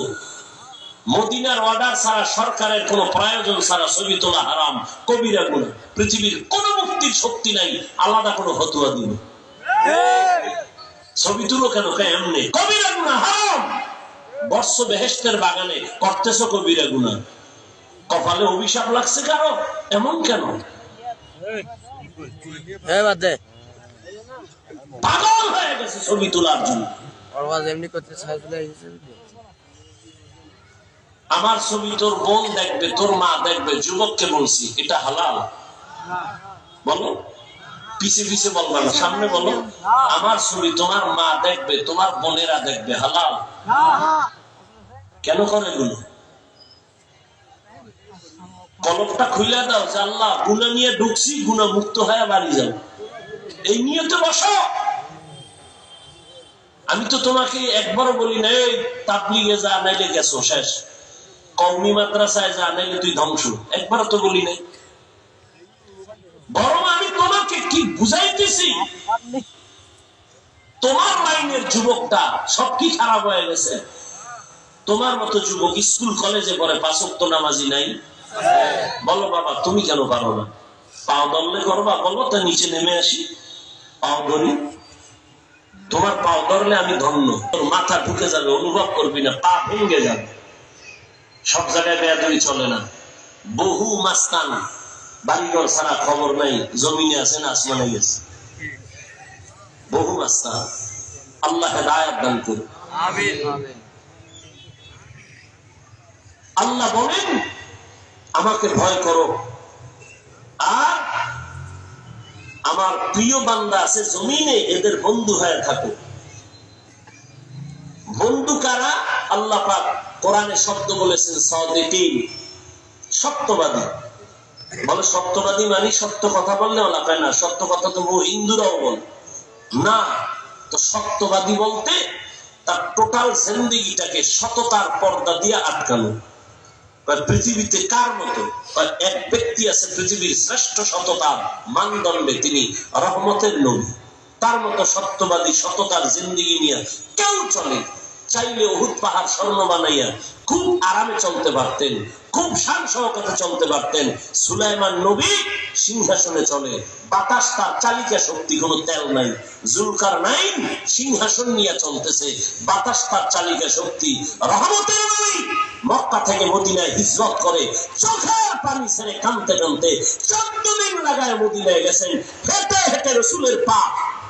মদিনার অর্ডার ছাড়া, সরকারের কোন প্রয়োজন ছাড়া ছবি তোলা হারাম, কবিরা গুনাহ। পৃথিবীর কোন মুক্তির শক্তি নাই আলাদা কোনো ফতোয়া দিবে। ছবি তুলো কেন? এমনি কবিরা গুনাহ হারাম। বর্ষ বেহেশতের বাগানে করতেছো কবিরা গুনাহ, কপালে অভিশাপ লাগছে কারো? এমন কেন? পাগল হয়ে গেছে ছবি তোলার জন্য। আমার ছবি তোর বোন দেখবে, তোর মা দেখবে, যুবককে বলছি এটা হালাল? বলো, পিছে পিছে বলবা না, সামনে বলো। আমার ছবি তোমার মা দেখবে, তোমার বোনেরা দেখবে, হালাল? কেন করে এগুলো? কলমটা খুলে দাও যে আল্লাহ গুনাহ নিয়ে ঢুকছি, গুনাহ মুক্ত হয়ে বাড়ি যাও, এই নিয়তে বসো। আমি তো তোমাকে একবারও বলি না এই তাবলীগে যা, নাইলে গেছো শেষ, কওমি মাদ্রাসায় যা, নাইলে তুই ধ্বংস, একবারও তো বলি নাই। বরং আমি তোমাকে কি বুঝাইতেছি, তোমার লাইনের যুবকটা সব কি খারাপ হয়ে গেছে? তোমার মতো যুবক স্কুল কলেজে পড়ে, 5 ওয়াক্ত নামাজি নাই। বলো বাবা তুমি কেন পারো না? পাও ধরলে করবা, বলো তো নিচে নেমে আসি, পাও ধরি। তোমার পাও ধরলে আমি ধন্য, তোর মাথা ঢুকে যাবে, অনুভব করবি না, পা ভেঙে যাবে। সব জায়গায় বেয়াদবি চলে না। বহু মাস্তান বাড়িঘর ছাড়া খবর নাই, জমিনে আছে না আসমানে গেছে, বহু মাস্তান। আল্লাহ হেদায়েত দান করুন, আমিন। আল্লাহ বলেন আমাকে ভয় করো, আর আমার প্রিয় বান্দা আছে জমিনে, এদের বন্ধু হয়ে থাকো। বন্ধু কারা? আল্লাহ পাক কোরআনে শব্দ বলেছেন সাদিকিন, সত্যবাদী। বলে সত্যবাদী মানে সত্য কথা বললে লাভ হয় না, সত্য কথা তো বহু হিন্দুরাও বলে না। তো সত্যবাদী বলতে তার টোটাল জিন্দেগিটাকে সততার পর্দা দিয়ে আটকানো। পৃথিবীতে কার মতো এক ব্যক্তি আছে পৃথিবীর শ্রেষ্ঠ সততার মানদণ্ডে, তিনি রহমতের নবী। তার মতো সত্যবাদী সততার জিন্দেগি নিয়ে কেউ চলে। চাইলে উহুদ পাহাড় স্বর্ণ বানাইয়া খুব আরামে চলতে পারতেন, খুব শান সহকারে চলতে পারতেন। সুলাইমান নবী সিংহাসনে চলে, বাতাস তার চালিকা শক্তি, কোনো তেল নাই। জুলকারনাইন সিংহাসন নিয়ে চলতেছে, বাতাস তার চালিকা শক্তি। রহমতের নবী মক্কা থেকে মদিনায় হিজরত করে চোখের পানি ছেড়ে কাঁদতে কাঁদতে 14 দিন লাগায় মদিনায় গেছেন। হেঁটে হেঁটে রসুলের পা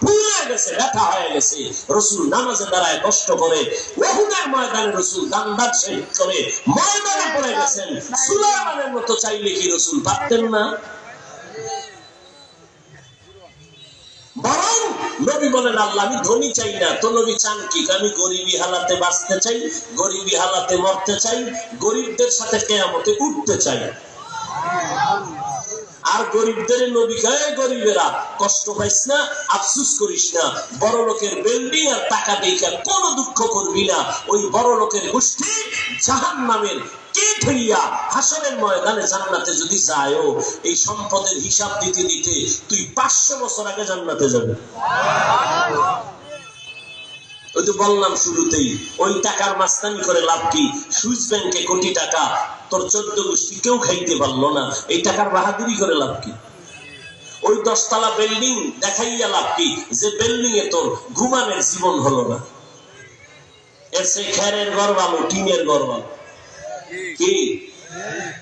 পুড়ে গেছে, ব্যথা হয়ে গেছে। রসুল নামাজে দাঁড়ায় কষ্ট করে, উহুদের ময়দানে রসুল দান্দার শহীদ করে ময়দানে পড়ে গেছেন। সুলাইমানের মতো চাইলে কি রসুল পারতেন না? বরং নবী বলেন আল্লাহ আমি ধনী চাই না। তো নবী চান কি? আমি গরিবী হালাতে বাঁচতে চাই, গরিবী হালাতে মরতে চাই, গরিবদের সাথে কিয়ামতে উঠতে চাই। আর গরিবদের নবী কয় গরিবেরা কষ্ট পাইস না, আফসোস করিস না, বড় লোকের বিল্ডিং আর টাকা দেখা কোনো দুঃখ করবি না। ওই বড় লোকের গোষ্ঠী জাহান্নামের কীট হইয়া হাসরের ময়দানে জান্নাতে যদি যায়ও, এই সম্পদের হিসাব দিতে দিতে তুই 500 বছর আগে জান্নাতে যাবে। ওই তো বললাম শুরুতেই, ওই টাকার মাস্তানি করে লাভ কি? সুইস ব্যাংকে কোটি টাকা তোর 14 গোষ্ঠী কেউ খাইতে পারলো না, এই টাকার বাহাদুরি করে লাভ কি? ওই 10 তলা বিল্ডিং দেখাইয়া লাভ কি, যে বিল্ডিং এ তোর ঘুমানোর জীবন হলো না? এর সে খেরের ঘর ভালো, টিনের ঘর ভালো। কি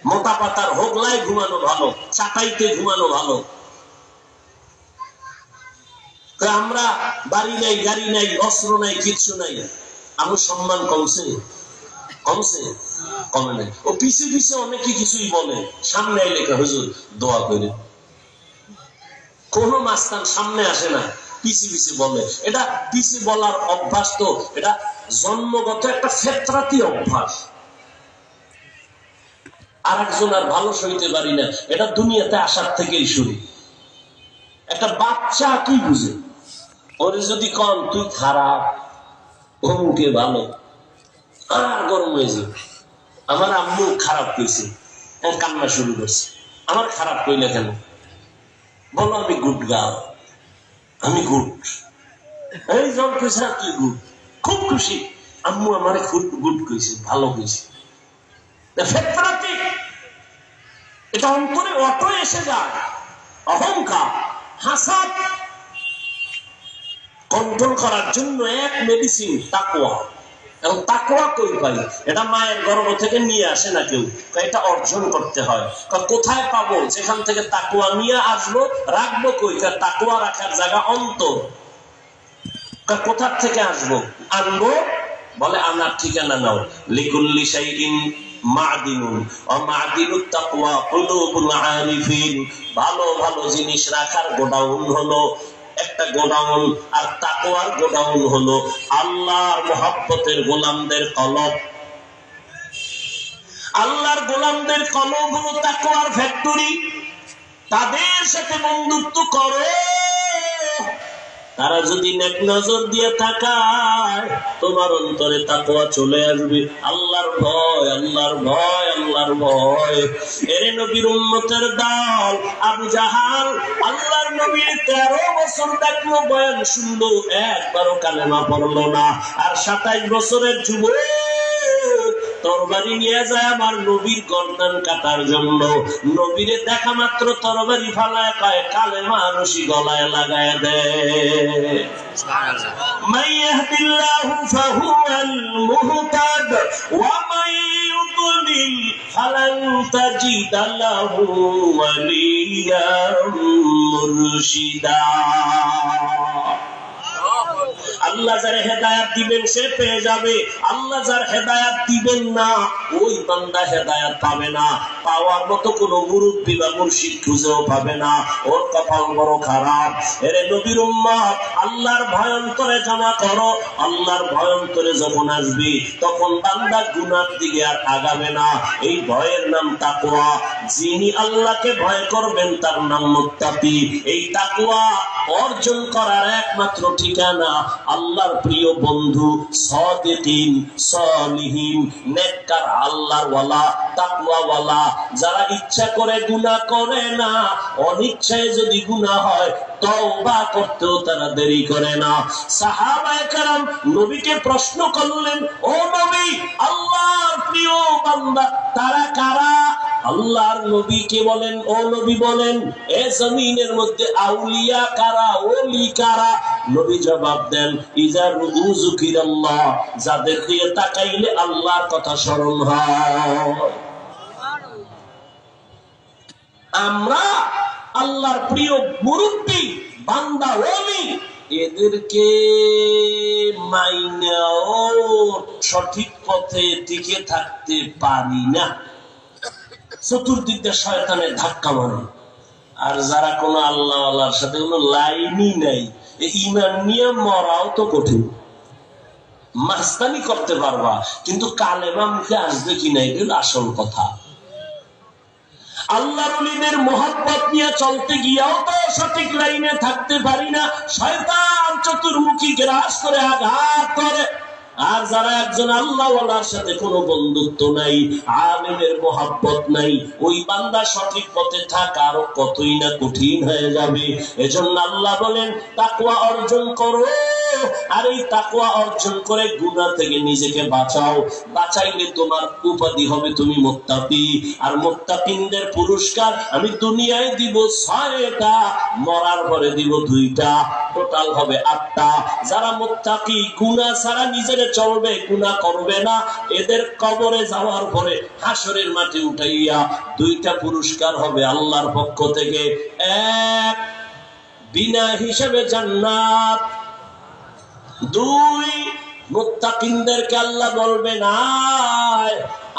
মোটা পাতার হোগলায় ঘুমানো ভালো, চাটাইতে ঘুমানো ভালো। আমরা বাড়ি নাই, গাড়ি নাই, অস্ত্র নাই, কিচ্ছু নাই, আমার সম্মান কমছে? কমছে? কমে নাই। ও পিছে পিছে অনেকে কিছুই বলে, সামনে এলাকা হুজুর দোয়া করে। কোন মাস্তান সামনে আসে না, পিছে পিছে বলে। এটা পিছে বলার অভ্যাস তো এটা জন্মগত একটা ফেতরাতি অভ্যাস। আর একজন আর ভালো সইতে পারি না, এটা দুনিয়াতে আসার থেকেই শুরু। একটা বাচ্চা কি বুঝে? ওরে যদি কন তুই খারাপ, অমুকে ভালো, আর গরম হয়ে যাবে। আমার আম্মু খারাপ কইছে, কান্না শুরু করছে। আমার খারাপ কইলে কেন? বলো আমি গুড গার্ল, আমি গুড। এই জন কইছে তুই গুড, খুব খুশি। আম্মু আমারে খুব গুড কইছে, ভালো কইছে। এটা অন্তরে অটো এসে যায়। অহংকার, হাসাদ কন্ট্রোল করার জন্য এক মেডিসিন তাকওয়া। এবং তাকওয়া কই পাই? এটা মায়ের গর্ভ থেকে নিয়ে আসে না কেউ, এটা অর্জন করতে হয়। কোথায় পাবো? যেখান থেকে তাকওয়া নিয়ে আসবো, রাখবো কই? তাকওয়া রাখার জায়গা অন্তর। কোথার থেকে আসবো? আনবো, বলে আনার ঠিকানা নাও। লিকুল্লি শাইইন মাদিনুন ওয়া মাদিনুত তাকওয়া কুলুবুল আরিফিন। ভালো ভালো জিনিস রাখার গোডাউন হলো একটা গোডাউন, আর তাকওয়ার গোডাউন হলো আল্লাহর মহব্বতের গোলামদের কলব। আল্লাহর গোলামদের কলব হলো তাকওয়ার ফ্যাক্টরি। তাদের সাথে বন্ধুত্ব করো, তারা যদি নেক নজর দিয়ে তাকায় তোমার অন্তরে তাকওয়া চলে আসবে। আল্লাহর ভয়, আল্লাহর ভয়, আল্লাহর ভয়। এর নবীর উম্মতের দল আবু জাহাল আল্লাহর নবীর 13 বছর দেখলো, বয়ান শুনলো, একবারও কালেমা পড়লো না। আর 27 বছরের যুবক তরবারি নিয়ে যায় আমার নবীর গর্দান কাটার জন্য। নবীরে দেখা মাত্র তরবারি ফালায় পায় কালেমা রশি গলায় লাগায় দেয়। মান ইয়াহদিল্লাহু ফাহুয়াল মুহতাদ ওয়া মান ইউদ্লিল ফালান তাজিদা লাহু ওয়ালিয়াম মুরশিদা। আল্লাহ যার হেদায়াত দিবেন সে পেয়ে যাবে, আল্লাহ যার হেদায়াত দিবেন না ওই বান্দা হেদায়াত পাবে না। পাওয়ার মতো কোনো মুরব্বি বা মুর্শিদ খুঁজেও পাবে না, ওর কপাল বড় খারাপ। এর নবীর উম্মত আল্লাহর ভয় অন্তরে জমা করো। আল্লাহর ভয় অন্তরে যখন আসবে তখন বান্দা গুনার দিকে আর আগাবে না। এই ভয়ের নাম তাকওয়া। যিনি আল্লাহকে ভয় করবেন তার নাম মুত্তাকি। এই তাকওয়া অর্জন করার একমাত্র ঠিকানা আল্লাহর প্রিয় বন্ধু সাদিকিন, সালিহিন, নেককার, আল্লাহর ওয়ালা, তাকওয়া ওয়ালা, যারা ইচ্ছা করে গুনাহ করে না, অনিচ্ছায় যদি গুনাহ হয় তওবা করতেও তারা দেরি করে না। সাহাবায়ে কেরাম নবীকে প্রশ্ন করলেন, ও নবী, আল্লাহর প্রিয় বান্দা তারা কারা? আল্লাহর নবীকে বলেন, ও নবী বলেন, এ জমিনের মধ্যে আউলিয়া কারা, ওলি কারা? নবী জবাব দেন, ইজা রুযুকিরাল্লাহ, যাদের দিকে তাকাইলে আল্লাহর কথা স্মরণ হয়। আমরা আল্লাহর প্রিয় মুরব্বি বান্দা ওলি এদেরকে মাইনাও সঠিক পথে টিকে থাকতে পারি না। চতুর্দিক দিয়ে শয়তানের ধাক্কা মারে। আর যারা কোনো আল্লাহ আল্লাহর সাথে কোনো লাইনই নাই, ঈমান নিয়ে মরাও তো কঠিন। মাস্তানি করতে পারবা কিন্তু কালেমা মুখে আসবে কিনা এটা আসল কথা। আল্লাহর ওলিদের মহব্বত নিয়ে চলতে গিয়েও তো সঠিক লাইনে থাকতে পারি না। শয়তান চতুর্মুখী গ্রাস করে আঘাত করে। আর যারা একজন আল্লাহওয়ালার সাথে কোনো বন্ধুত্ব নাই, আলেমের মহব্বত নাই, ওই বান্দা সঠিক পথে থাকা আরো কতই না কঠিন হয়ে যাবে। এজন্য আল্লাহ বলেন তাকওয়া অর্জন করো। আর এই তাকওয়া অর্জন করে গুনাহ থেকে নিজেকে বাঁচাও। বাঁচাইলে তোমার উপাধি হবে তুমি মুত্তাকি। আর মুত্তাকিনদের পুরস্কার আমি দুনিয়ায় দিব 6টা, মরার পরে দিব 2টা, টোটাল হবে 8টা। যারা মুত্তাকি গুনাহ ছাড়া নিজের চলবে, গুনাহ করবে না, এদের কবরে যাওয়ার পরে হাসরের মাঠে উঠাইয়া 2টা পুরস্কার হবে আল্লাহর পক্ষ থেকে। এক, বিনা হিসাবে জান্নাত। 2, মুত্তাকিনদেরকে আল্লাহ বলবে না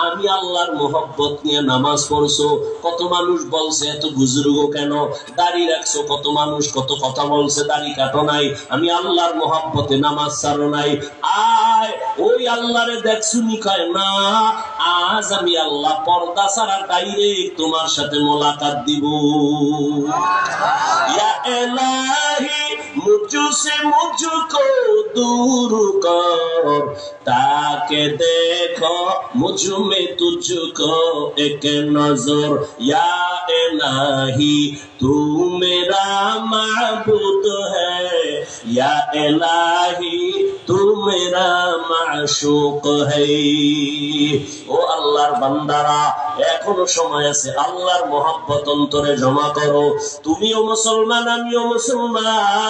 আমি আল্লাহর মোহব্বত নিয়ে নামাজ পড়ছো, কত মানুষ বলছে এত বুজুর্গ কেন, দাড়ি রাখছো, কত মানুষ কত কথা বলছে দাড়ি কাটো নাই, আমি আল্লাহর মোহব্বতে নামাজ ছাড়ো নাই। আয় ওই আল্লাহরে দেখছুনি, কয় না আজ আমি আল্লাহ পর্দা ছাড়া ডাইরেক্ট তোমার সাথে মোলাকাত দিব। ইয়া ইলাহি মুঝসে মুঝকো दूर कर, ताके देखो मुझ में तुझको एक नजर, या इलाही तू मेरा माबूद है, या इलाही तू मेरा माशूक है। ও আল্লাহর বান্দারা, এখনো সময় আছে, আল্লাহর মহব্বত অন্তরে জমা করো। তুমিও মুসলমান, আমিও মুসলমান।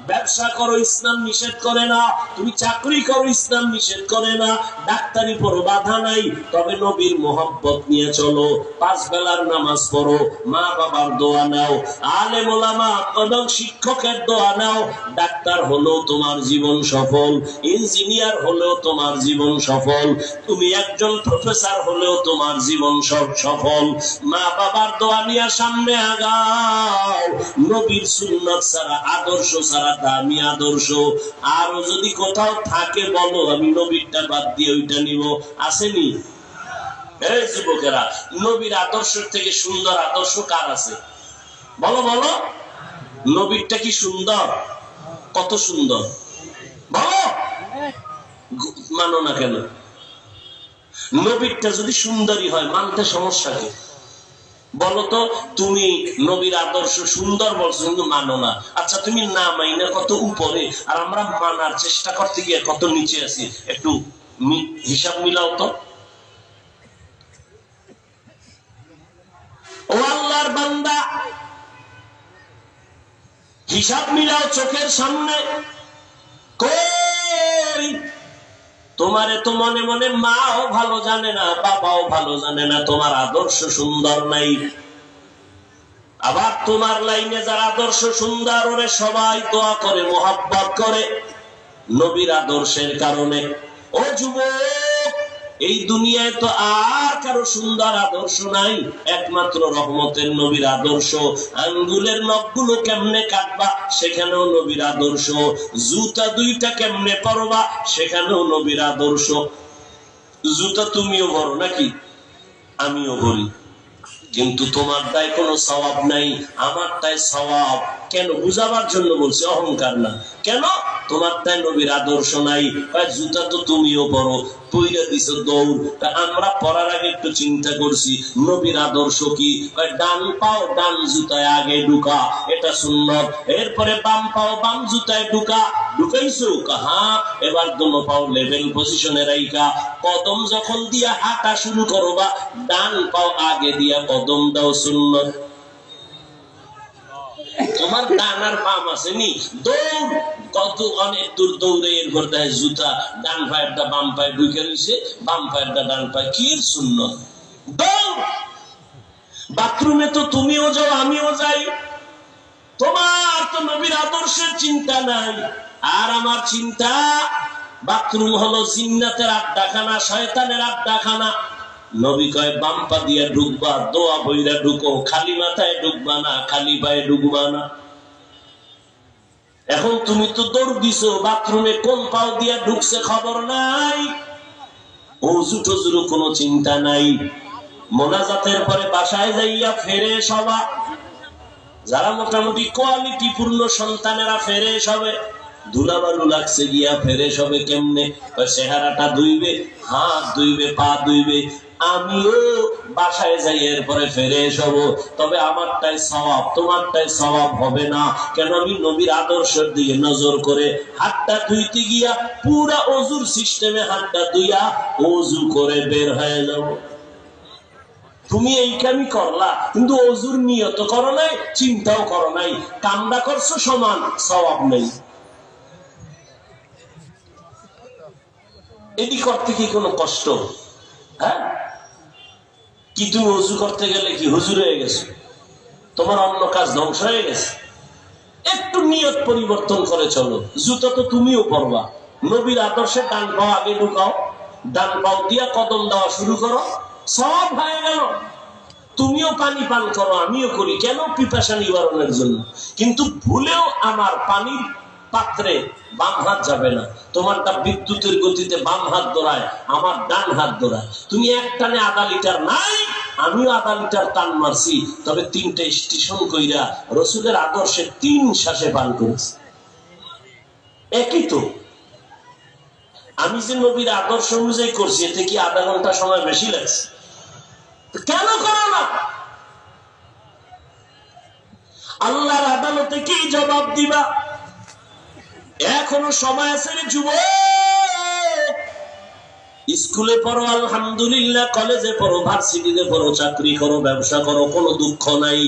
ব্যবসা করো ইসলাম নিষেধ করে না, তুমি চাকরি করো ইসলাম নিষেধ করে না, ডাক্তারি পড়ো বাধা নাই, তবে নবীর মোহাব্বত নিয়ে চলো, 5 বেলার নামাজ পড়ো, মা বাবার দোয়া নাও, আলেম ওলামা এবং শিক্ষকের দোয়া নাও। ডাক্তার হলো তোমার জীবন সফল, ইঞ্জিনিয়ার হলেও তোমার জীবন সফল, তুমি একজন প্রফেসর হলেও তোমার জীবন সফল। মা বাবার দোয়া নিয়ে সামনে আগাও। নবীর সুন্নাত ছাড়া, আদর্শ ছাড়া দামি আদর্শ আরো যদি কোথাও থাকে বলো, আমি নবীরটা বাদ দিয়ে ওইটা নিব। আসেনি? এই যুবকেরা, নবীর আদর্শের থেকে সুন্দর আদর্শ কার আছে? বলো বলো। নবীরটা কি সুন্দর? কত সুন্দর বলো। মানো না কেন? নবীরটা যদি সুন্দরী হয় মানতে সমস্যা কি? বলতো, তুমি নবীর আদর্শ সুন্দর বলছো কিন্তু মানো না। আচ্ছা, তুমি না মাইনা কত উপরে, আর আমরা মানার চেষ্টা করতে গিয়ে কত নিচে আছি, একটু হিসাব মিলাও তো। ও আল্লাহর বান্দা, হিসাব মিলাও চোখের সামনে। কই তোমারে তো মনে মনে মাও ভালো জানে না, বাবাও ভালো জানে না, তোমার আদর্শ সুন্দর নাই। আবার তোমার লাইনে যারা আদর্শ সুন্দর, ওরে সবাই দোয়া করে, মোহাব্বত করে নবীর আদর্শের কারণে। ও যুবক, এই দুনিয়ায় তো আর কারো সুন্দর আদর্শ নাই, একমাত্র রহমতের নবীর আদর্শ। আঙ্গুলের নখগুলো কেমনে কাটবা, সেখানেও নবীর আদর্শ। জুতা 2টা কেমনে পরবা, সেখানেও নবীর আদর্শ। জুতা তুমিও পরো নাকি? আমিও পরি, কিন্তু তোমার দায় কোনো সওয়াব নাই, আমারটাই সওয়াব। কেন? বুঝাবার জন্য বলছি, অহংকার না। কেন? তোমার তাই নবীর আদর্শ নাই। জুতা তো তুমিও পরো, পইরা দিছো দৌড়। আমরা পরার আগে একটু চিন্তা করছি নবীর আদর্শ কি। ডান পাও ডান জুতায় আগে ঢুকা, এটা সুন্নত। এরপরে বাম পাও বাম জুতায় ঢুকা, ঢুকাইছো? হ্যাঁ। এবার দোনো পাও লেভেল পজিশনে রাইখা কদম যখন দিয়া হাঁটা শুরু করবা, ডান পাও আগে দিয়া কদম দাও, সুন্নত। তোমার ডান আর বাম আসেনি, দৌড় কত অনেক দূর দৌড়ে এরপর দেয় জুতা ডান পায়েরটা বাম পায়ে ঢুকে রয়েছে, বাম পায়েরটা ডান পায়ে। কি সুন্নত? দৌড়। বাথরুমে তো তুমিও যাও, আমিও যাই, তোমার তো নবীর আদর্শের চিন্তা নাই। আর আমার চিন্তা, বাথরুম হলো জিন্নাতের আড্ডাখানা, শয়তানের আড্ডাখানা। নবী কয় বাম পা দিয়া ঢুকবা, দোয়া বইরা ঢুকো, খালি মাথায় ঢুকবা না, খালি পায়ে ঢুকবা না। এখন তুমি তো দৌড় দিছো, বাথরুমে কোন পাও দিয়া ঢুকছে খবর নাই, ওযু টযুর কোনো চিন্তা নাই। মোনাজাতের পরে বাসায় যাইয়া ফেরে সবা, যারা মোটামুটি কোয়ালিটি পূর্ণ সন্তানেরা ফেরে সবে, ধুলাবালু লাগছে গিয়া ফেরে সবে কেমনে? চেহারাটা ধুইবে, হাত ধুইবে, পা ধুইবে। আমিও বাসায় যাই এরপরে ফেরে সব, তবে আমারটাই সওয়াব, তোমারটাই সওয়াব হবে না। কেন? আমি নবীর আদর্শের দিকে নজর করে হাতটা ধুইতে গিয়া পুরা ওযুর সিস্টেমে হাতটা ধুইয়া ওযু করে বের হয়ে যাব। তুমি এই কামই করলা, কিন্তু ওযুর নিয়ত করো নাই, চিন্তাও করো নাই, কামটা করছো সমান, সওয়াব নেই। এটি করতে কি কোনো কষ্ট? হ্যাঁ, কি তুমি ওযু করতে গেলে কি হুজুর হয়ে গেছে? তোমার অন্য কাজ ধ্বংস হয়ে গেছে? একটু নিয়ত পরিবর্তন করে চলো। জুতো তো তুমিও পরবা, নবীর আদর্শে ডান পাও আগে ঢুকাও, ডান পাও দিয়া কদম দেওয়া শুরু করো, সব হয়ে গেল। তুমিও পানি পান করো, আমিও করি, কেন? পিপাসা নিবারণের জন্য। কিন্তু ভুলেও আমার পানির পাত্রে বাম হাত যাবে না। তোমারটা বিদ্যুতের গতিতে বাম হাত ধরায়, আমার ডান হাত ধরায়। তুমি এক টানে আধা লিটার নাই, আমিও আধা লিটার টান মারছি, তবে 3টে স্টেশন কইরা রসুলের আদর্শে 3 শ্বাসে পান করেছি। একই তো। আমি যে নবীর আদর্শ অনুযায়ী করছি, এতে কি আধা ঘন্টা সময় বেশি লাগছে? কেন করো না? আল্লাহর আদালতে কি জবাব দিবা? এখনো সময় আছে রে যুবক, স্কুলে পড়ো আলহামদুলিল্লাহ, কলেজে পড়ো, ভার্সিটিতে পড়ো, চাকরি করো, ব্যবসা করো, কোনো দুঃখ নাই।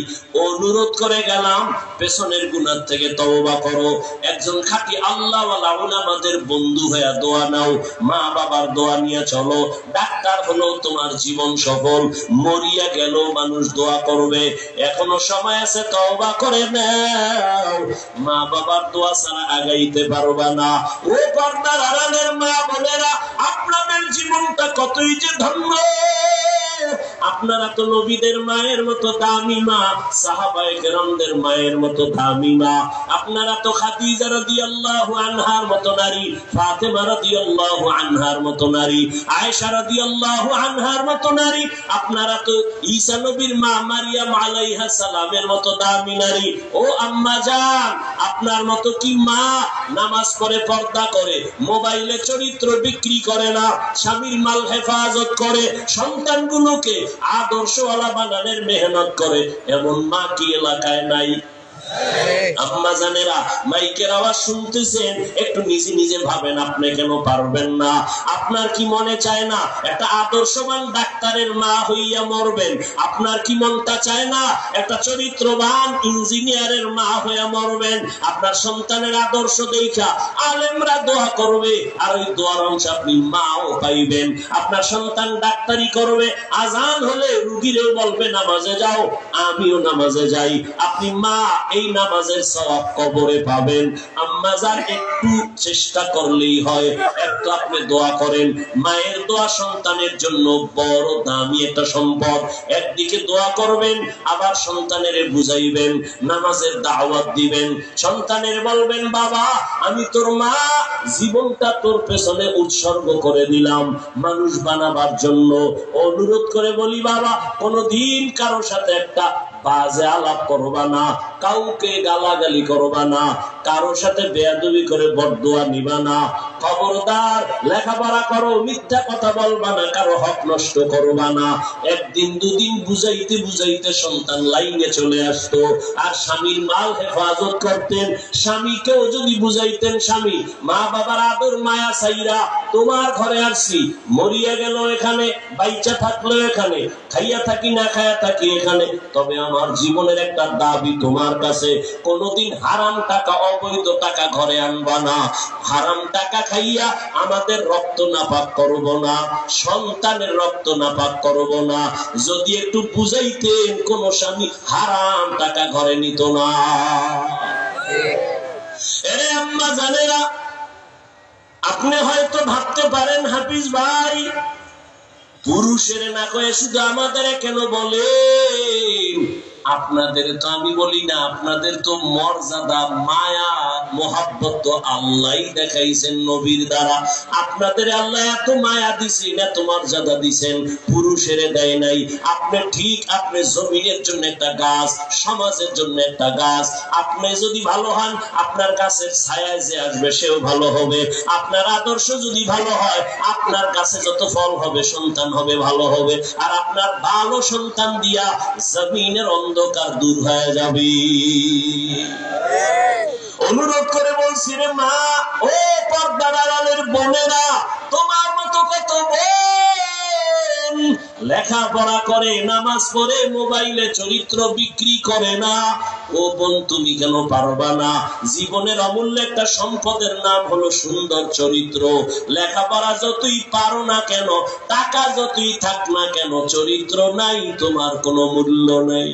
অনুরোধ করে গেলাম পেছনের গুনাহ থেকে তওবা করো। একজন খাঁটি আল্লাহওয়ালা উলামাদের বন্ধু হয়ে দোয়া নাও, মা বাবার দোয়া নিয়ে চলো। ডাক্তার হলো তোমার জীবন সফল, মরিয়া গেল মানুষ দোয়া করবে। এখনো সময় আছে, তওবা করে নাও। মা বাবার দোয়া ছাড়া আগাইতে পারবা না। ও পর্দার আড়ালের মা বোনেরা, আপনাদের জীবনটা কতই যে ধন্য। আপনারা তো নবীদের মায়ের মতো দামি মা, সাহাবায়ে কেরামদের মায়ের মতো দামি মা। আপনারা তো খাদিজা রাদিয়াল্লাহু আনহার মতো নারী, ফাতেমা রাদিয়াল্লাহু আনহার মতো নারী, আয়েশা রাদিয়াল্লাহু আনহার মতো নারী। আপনারা তো ঈসা নবীর মা মারিয়াম আলাইহা সালামের মতো দামি নারী। ও আম্মা জান, আপনার মতো কি মা নামাজ পড়ে, পর্দা করে, মোবাইলে চরিত্র বিক্রি করে না, স্বামীর মাল হেফাজত করে, সন্তানগুলোকে আদর্শওয়ালা বানানোর মেহনত করে, এমন মা কি এলাকায় নাই? আম্মা জানেরা, মাইকের আওয়াজ শুনতেছেন, একটু নিজে নিজে ভাবেন, আপনি কেন পারবেন না? আপনার কি মনে চায় না একটা আদর্শবান ডাক্তারের মা হইয়া মরবেন? আপনার কি মনটা চায় না একটা চরিত্রবান ইঞ্জিনিয়ারের মা হইয়া মরবেন? আপনার সন্তানের আদর্শ দেখা আলেমরা দোয়া করবে, আর ওই দোয়ার অংশ আপনি মাও পাইবেন। আপনার সন্তান ডাক্তারি করবে, আজান হলে রুগীরেও বলবে নামাজে যাও, আমিও নামাজে যাই। আপনি মা, এই নামাজের সওয়াব কবরে পাবেন। আম্মা জান, একটু চেষ্টা করলেই হয়, একটু আপনি দোয়া করেন। মায়ের দোয়া সন্তানের জন্য বড় দামি একটা সম্পদ। একদিকে দোয়া করবেন, আবার সন্তানের বুঝাইবেন, নামাজের দাওয়াত দিবেন, সন্তানের বলবেন, বাবা আমি তোর মা, জীবনটা তোর পেছনে উৎসর্গ করে দিলাম মানুষ বানাবার জন্য। অনুরোধ করে বলি, বাবা কোনদিন কারো সাথে একটা বাজে আলাপ করবা না, কাউকে গালাগালি করবা না, কারো সাথে বেয়াদবি করে বদদোয়া নিবা না। খবরদার, লেখাপড়া করো, মিথ্যা কথা বলবা না, কারো হক নষ্ট করবা না। একদিন দুদিন বুঝাইতে বুঝাইতে সন্তান লাইনে চলে আসতো, আর স্বামীর মাল হেফাজত করতেন। স্বামীকেও যদি বুঝাইতেন, স্বামী মা বাবার আদর মায়া চাইরা তোমার ঘরে আসছি, মরিয়া গেল এখানে, বাইচা থাকলো এখানে, খাইয়া থাকি না খাইয়া থাকি এখানে, তবে আমার জীবনের একটা দাবি তোমার কাছে, কোনদিন হারাম টাকা, অবৈধ টাকা ঘরে আনবা না। হারাম টাকা খাইয়া আমাদের রক্ত নাপাক করব না, সন্তানের রক্ত নাপাক করব না। যদি একটু বুঝাইতেন, কোন স্বামী হারাম টাকা ঘরে নিত না। এরে আম্মা জানেরা, আপনি হয়তো ভাবতে পারেন, হাফিজ ভাই পুরুষের না কয়ে শুধু আমাদের কেন বলেন? আপনাদের তো আমি বলি না, আপনাদের তো মর্যাদা, মায়া, মোহাব্বত তো আল্লাহ দেখাইছেন নবীর দ্বারা। আপনাদের আল্লাহ এত মায়া দিছেন, এত মর্যাদা দিছেন, পুরুষের দেয় নাই। আপনি ঠিক, আপনি জমিনের জন্য একটা গাছ, সমাজের জন্য একটা গাছ। আপনি যদি ভালো হন, আপনার গাছের ছায়ায় যে আসবে সেও ভালো হবে। আপনার আদর্শ যদি ভালো হয়, আপনার কাছে যত ফল হবে, সন্তান হবে, ভালো হবে। আর আপনার ভালো সন্তান দিয়া জমিনের অন্ধকার দূর হয়ে যাবে। অনুরোধ করে বলছি রে মা, ও পর্দার আড়ালের বোনেরা, তোমার মতো কত বোন লেখাপড়া করে, নামাজ পড়ে, মোবাইলে চরিত্র বিক্রি করে না। ও বোন, তুমি কেন পারবা না? জীবনের অমূল্য একটা সম্পদের নাম হলো সুন্দর চরিত্র। লেখাপড়া যতই পারো না কেন, টাকা যতই থাক না কেন, চরিত্র নাই, তোমার কোনো মূল্য নেই।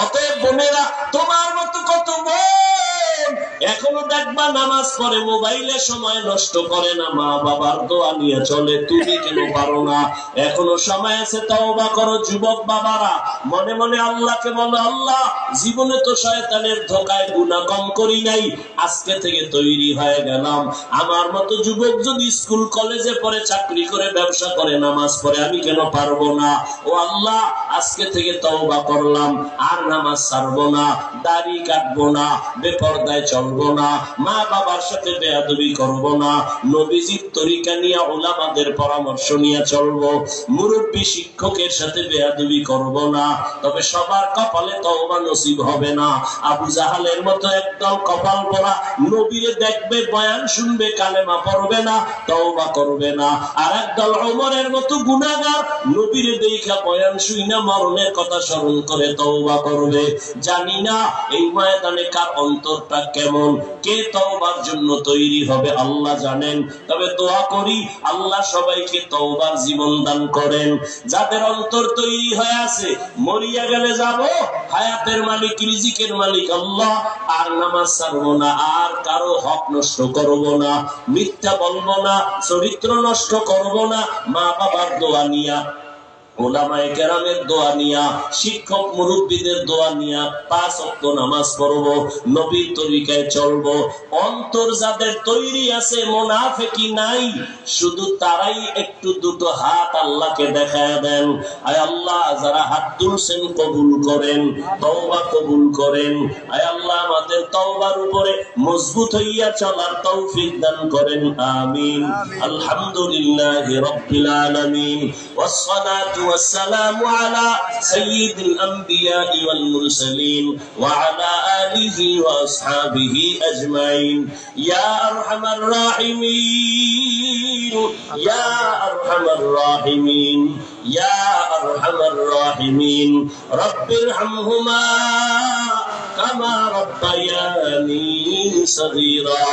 অতএব বোনেরা, তোমার মতো কত বোন এখনো দেখবা নামাজ পড়ে, মোবাইলে সময় নষ্ট করে না, মা বাবার দোয়া নিয়ে চলে, তুমি কেন পারো না? এখনো সময় আছে, তওবা করো। যুবক বাবারা, মনে মনে আল্লাহকে বলো, আল্লাহ জীবনে তো শয়তানের ধোকায় গুনাহ কম করি নাই, আজকে থেকে তৈরি হয়ে গেলাম। আমার মতো যুবক যদি স্কুল কলেজে পড়ে, চাকরি করে, ব্যবসা করে, নামাজ পড়ে, আমি কেন পারবো না? ও আল্লাহ, আজকে থেকে তওবা করলাম, আর নামাজ ছাড়বো না, দাড়ি কাটবো না, বেপরদায় চলবো না, মা বাবার সাথে বেয়াদবি করবো না। নবীজির তরিকা নিয়ে উলামাদের পরামর্শ নিয়ে চলবো, মুরব্বী শিক্ষকের সাথে বেয়াদবি করব না। তবে সবার কপালে তওবা নসিব হবে না। আবু জাহালের মতো একদম কপাল পড়া, নবীরে দেখবে, বয়ান শুনবে, কালেমা পড়বে না, তওবা করবে না। আর একদল ওমরের মতো গুনাহগার, নবীরে দেখা বয়ান শুইনা মরণের কথা স্মরণ করে তওবা করবে। জানি না এই ময়দানে কার অন্তরটা কেমন, কে তওবার জন্য তৈরি হবে আল্লাহ জানেন। তবে দোয়া করি আল্লাহ সবাইকে তওবার জীবন দান করেন। যাদের অন্তর তৈরি হয়ে আছে, মরিয়া গেলে যাব, হায়াতের মালিক, রিজিকের মালিক আল্লাহ, আর নামাজ ছাড়বো না, আর কারো হক নষ্ট করব না, মিথ্যা বলবো না, চরিত্র নষ্ট করব না, মা বাবার দোয়া নিয়া, ওলামায়ে কেরামের দোয়া নিয়া, শিক্ষক মুরব্বীদের দোয়া নিয়া 5 ওয়াক্ত নামাজ পড়ব, নবীর তরিকায় চলব। অন্তর যাদের তৈরি আছে, মুনাফিকি নাই, শুধু তারাই একটু দুটো হাত আল্লাহকে দেখায় দেন। আয় আল্লাহ, যারা হাত তুলছেন কবুল করেন, তওবা কবুল করেন। আয় আল্লাহ, আমাদের তওবার উপরে মজবুত হইয়া চলার তৌফিক দান করেন। আমিন। আলহামদুলিল্লাহি রাব্বিল আলামিন, ওয়াসসালাতু والسلام على سيد الأنبياء والمرسلين وعلى آله وأصحابه أجمعين. يا أرحم الراحمين، يا أرحم الراحمين، يا أرحم الراحمين، رب ارحمهما كما ربياني صغيرا.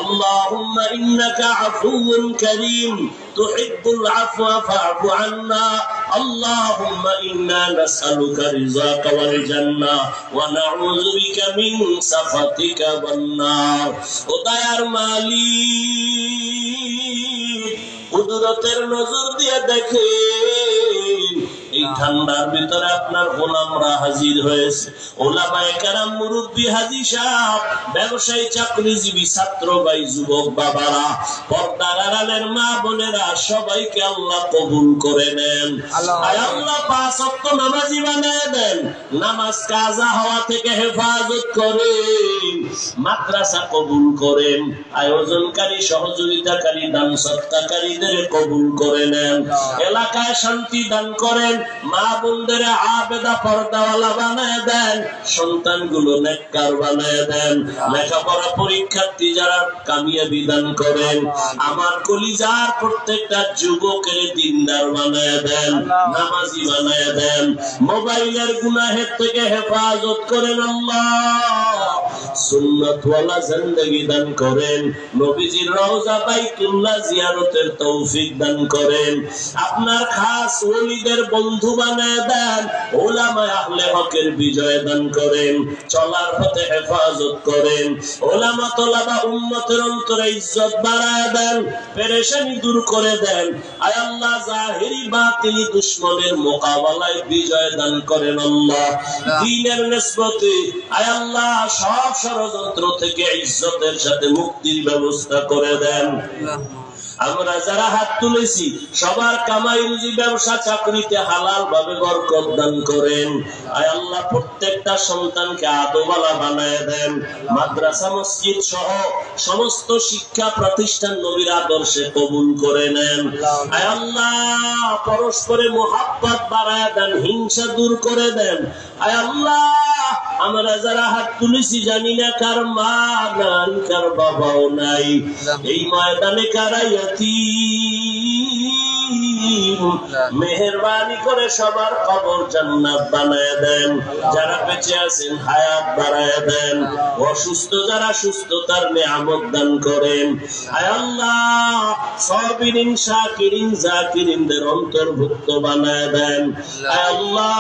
اللهم إنك عفو كريم تحب العفو فاعف عنا. اللهم إنا نسألك رضاك والجنة ونعوذ بك من سخطك والنار. ওদায়ার মালিক, কুদরতের নজর দিয়ে দেখেন, এই ঠান্ডার ভিতরে আপনার গোলামরা হাজির হয়েছে। ওলামায়ে কেরাম, মুরব্বী, হাজী সাহেব, ব্যবসায়ী, চাকরিজীবী, ছাত্র ভাই, যুবক বাবারা, পর্দার আড়ালের মা বোনেরা, সবাইকে আল্লাহ কবুল করে নেন। আয় আল্লাহ, 5 ওয়াক্ত নামাজি বানায় দেন, নামাজ কাজা হওয়া থেকে হেফাজত করেন, মাদ্রাসা কবুল করেন, আয়োজনকারী, সহযোগিতাকারী, দান সৎকারীদের কবুল করে নেন, এলাকায় শান্তি দান করেন, মা বোনদের আবেদা পর্দাওয়ালা বানায় দেন, সন্তানগুলো নেককার বানায় দেন, লেখাপড়া পরীক্ষার্থী যারা কামিয়াবি দান করেন, আমার কলিজার প্রত্যেকটা যুবকের দিনদার বানায় দেন, নামাজি বানায় দেন, মোবাইলের গুনাহের থেকে হেফাজত করেন আল্লাহ, সুন্নাতওয়ালা জিন্দেগি দান করেন, নবীজির রওজা বাইতুল্লাহ জিয়ারতের তৌফিক দান করেন, আপনার খাস ওলিদের বন্ধু বানায় দেন, উলামায়ে আহলে হকের বিজয় দান করেন, চলার পথে হেফাজত করেন, উলামা তোলাবা উম্মতের অন্তরে ইজ্জত বাড়ায় দেন, পেরেশানি দূর করে দেন। আয় আল্লাহ, জাহিরি বাতিলি দুশমনের মোকাবেলায় বিজয় দান করেন আল্লাহ, দ্বীনের নিসবতে আয় আল্লাহ সব ষড়যন্ত্র থেকে ইজ্জতের সাথে মুক্তির ব্যবস্থা করে দেন। আমরা যারা হাত তুলেছি সবার কামাই রুজি, ব্যবসা, চাকরিতে হালাল ভাবে বরকত দান করেন। আয় আল্লাহ, প্রত্যেকটা সন্তানকে আদওয়ালা বানায় দেন, মাদ্রাসা, মসজিদ সহ সমস্ত শিক্ষা প্রতিষ্ঠান নবীর আদর্শে কবুল করে নেন। আয় আল্লাহ, পরস্পরে মুহাব্বত বাড়ায় দেন, হিংসা দূর করে দেন। আয় আল্লাহ, আমরা যারা হাত তুলেছি জানি না কার মা নাই, কার বাবাও নাই, এই ময়দানে কারাই মেহেরবানি করে সবার কবর জান্নাত বানায় দেন, যারা বেঁচে আছেন হায়াত বাড়ায় দেন, অসুস্থ যারা সুস্থতার নিয়ামত দান করেন। আয় আল্লাহ, সাবিরিন, শাকিরিন, জাকিরিনদের অন্তর্ভুক্ত বানায় দেন। আয় আল্লাহ,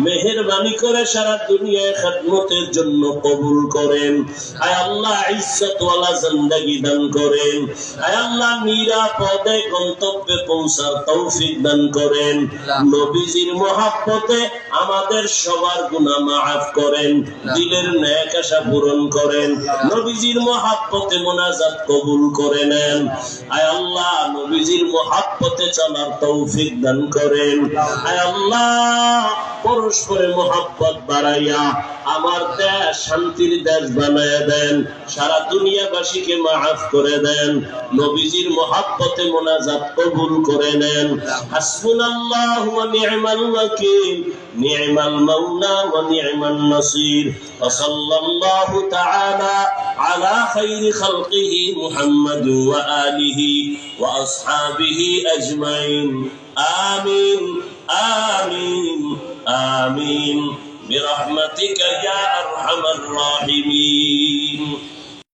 মেহেরবানি করে সারা দুনিয়ায় খিদমতের জন্য কবুল করেন। আয় আল্লাহ, ইজ্জতওয়ালা জিন্দেগি দান করেন। আয় আল্লাহ, নিরাপদে গন্তব্যে পৌঁছার তৌফিক দান করেন। নবীজির মহব্বতে আমাদের সবার গুনাহ মাফ করেন, দিলের নেক আশা পূরণ করেন, নবীজির মহব্বতে মোনাজাত কবুল করে নেন। আয় আল্লাহ, নবীজির মহব্বতে চলার তৌফিক দান করেন। আয় আল্লাহ, পরস্পরের মহব্বত বাড়াইয়া আমার দেশ শান্তির দেশ বানায় দেন, সারা দুনিয়াবাসীকে মাফ করে দেন, নবীজির মহব্বতে মোনাজাত কবুল করে নেন। হাসবুনাল্লাহু ওয়া নি'মাল ওয়াকিল, নি'মাল মাওলা ওয়া নি'মান নাসির। ওয়া সাল্লাল্লাহু তাআলা আলা খায়রি খালকিহি মুহাম্মাদ ওয়া আলিহি ওয়া আসহাবিহি আজমাইন। আমিন আমিন আমিন বিরহমাতিকা ইয়া আরহামার রাহিমিন।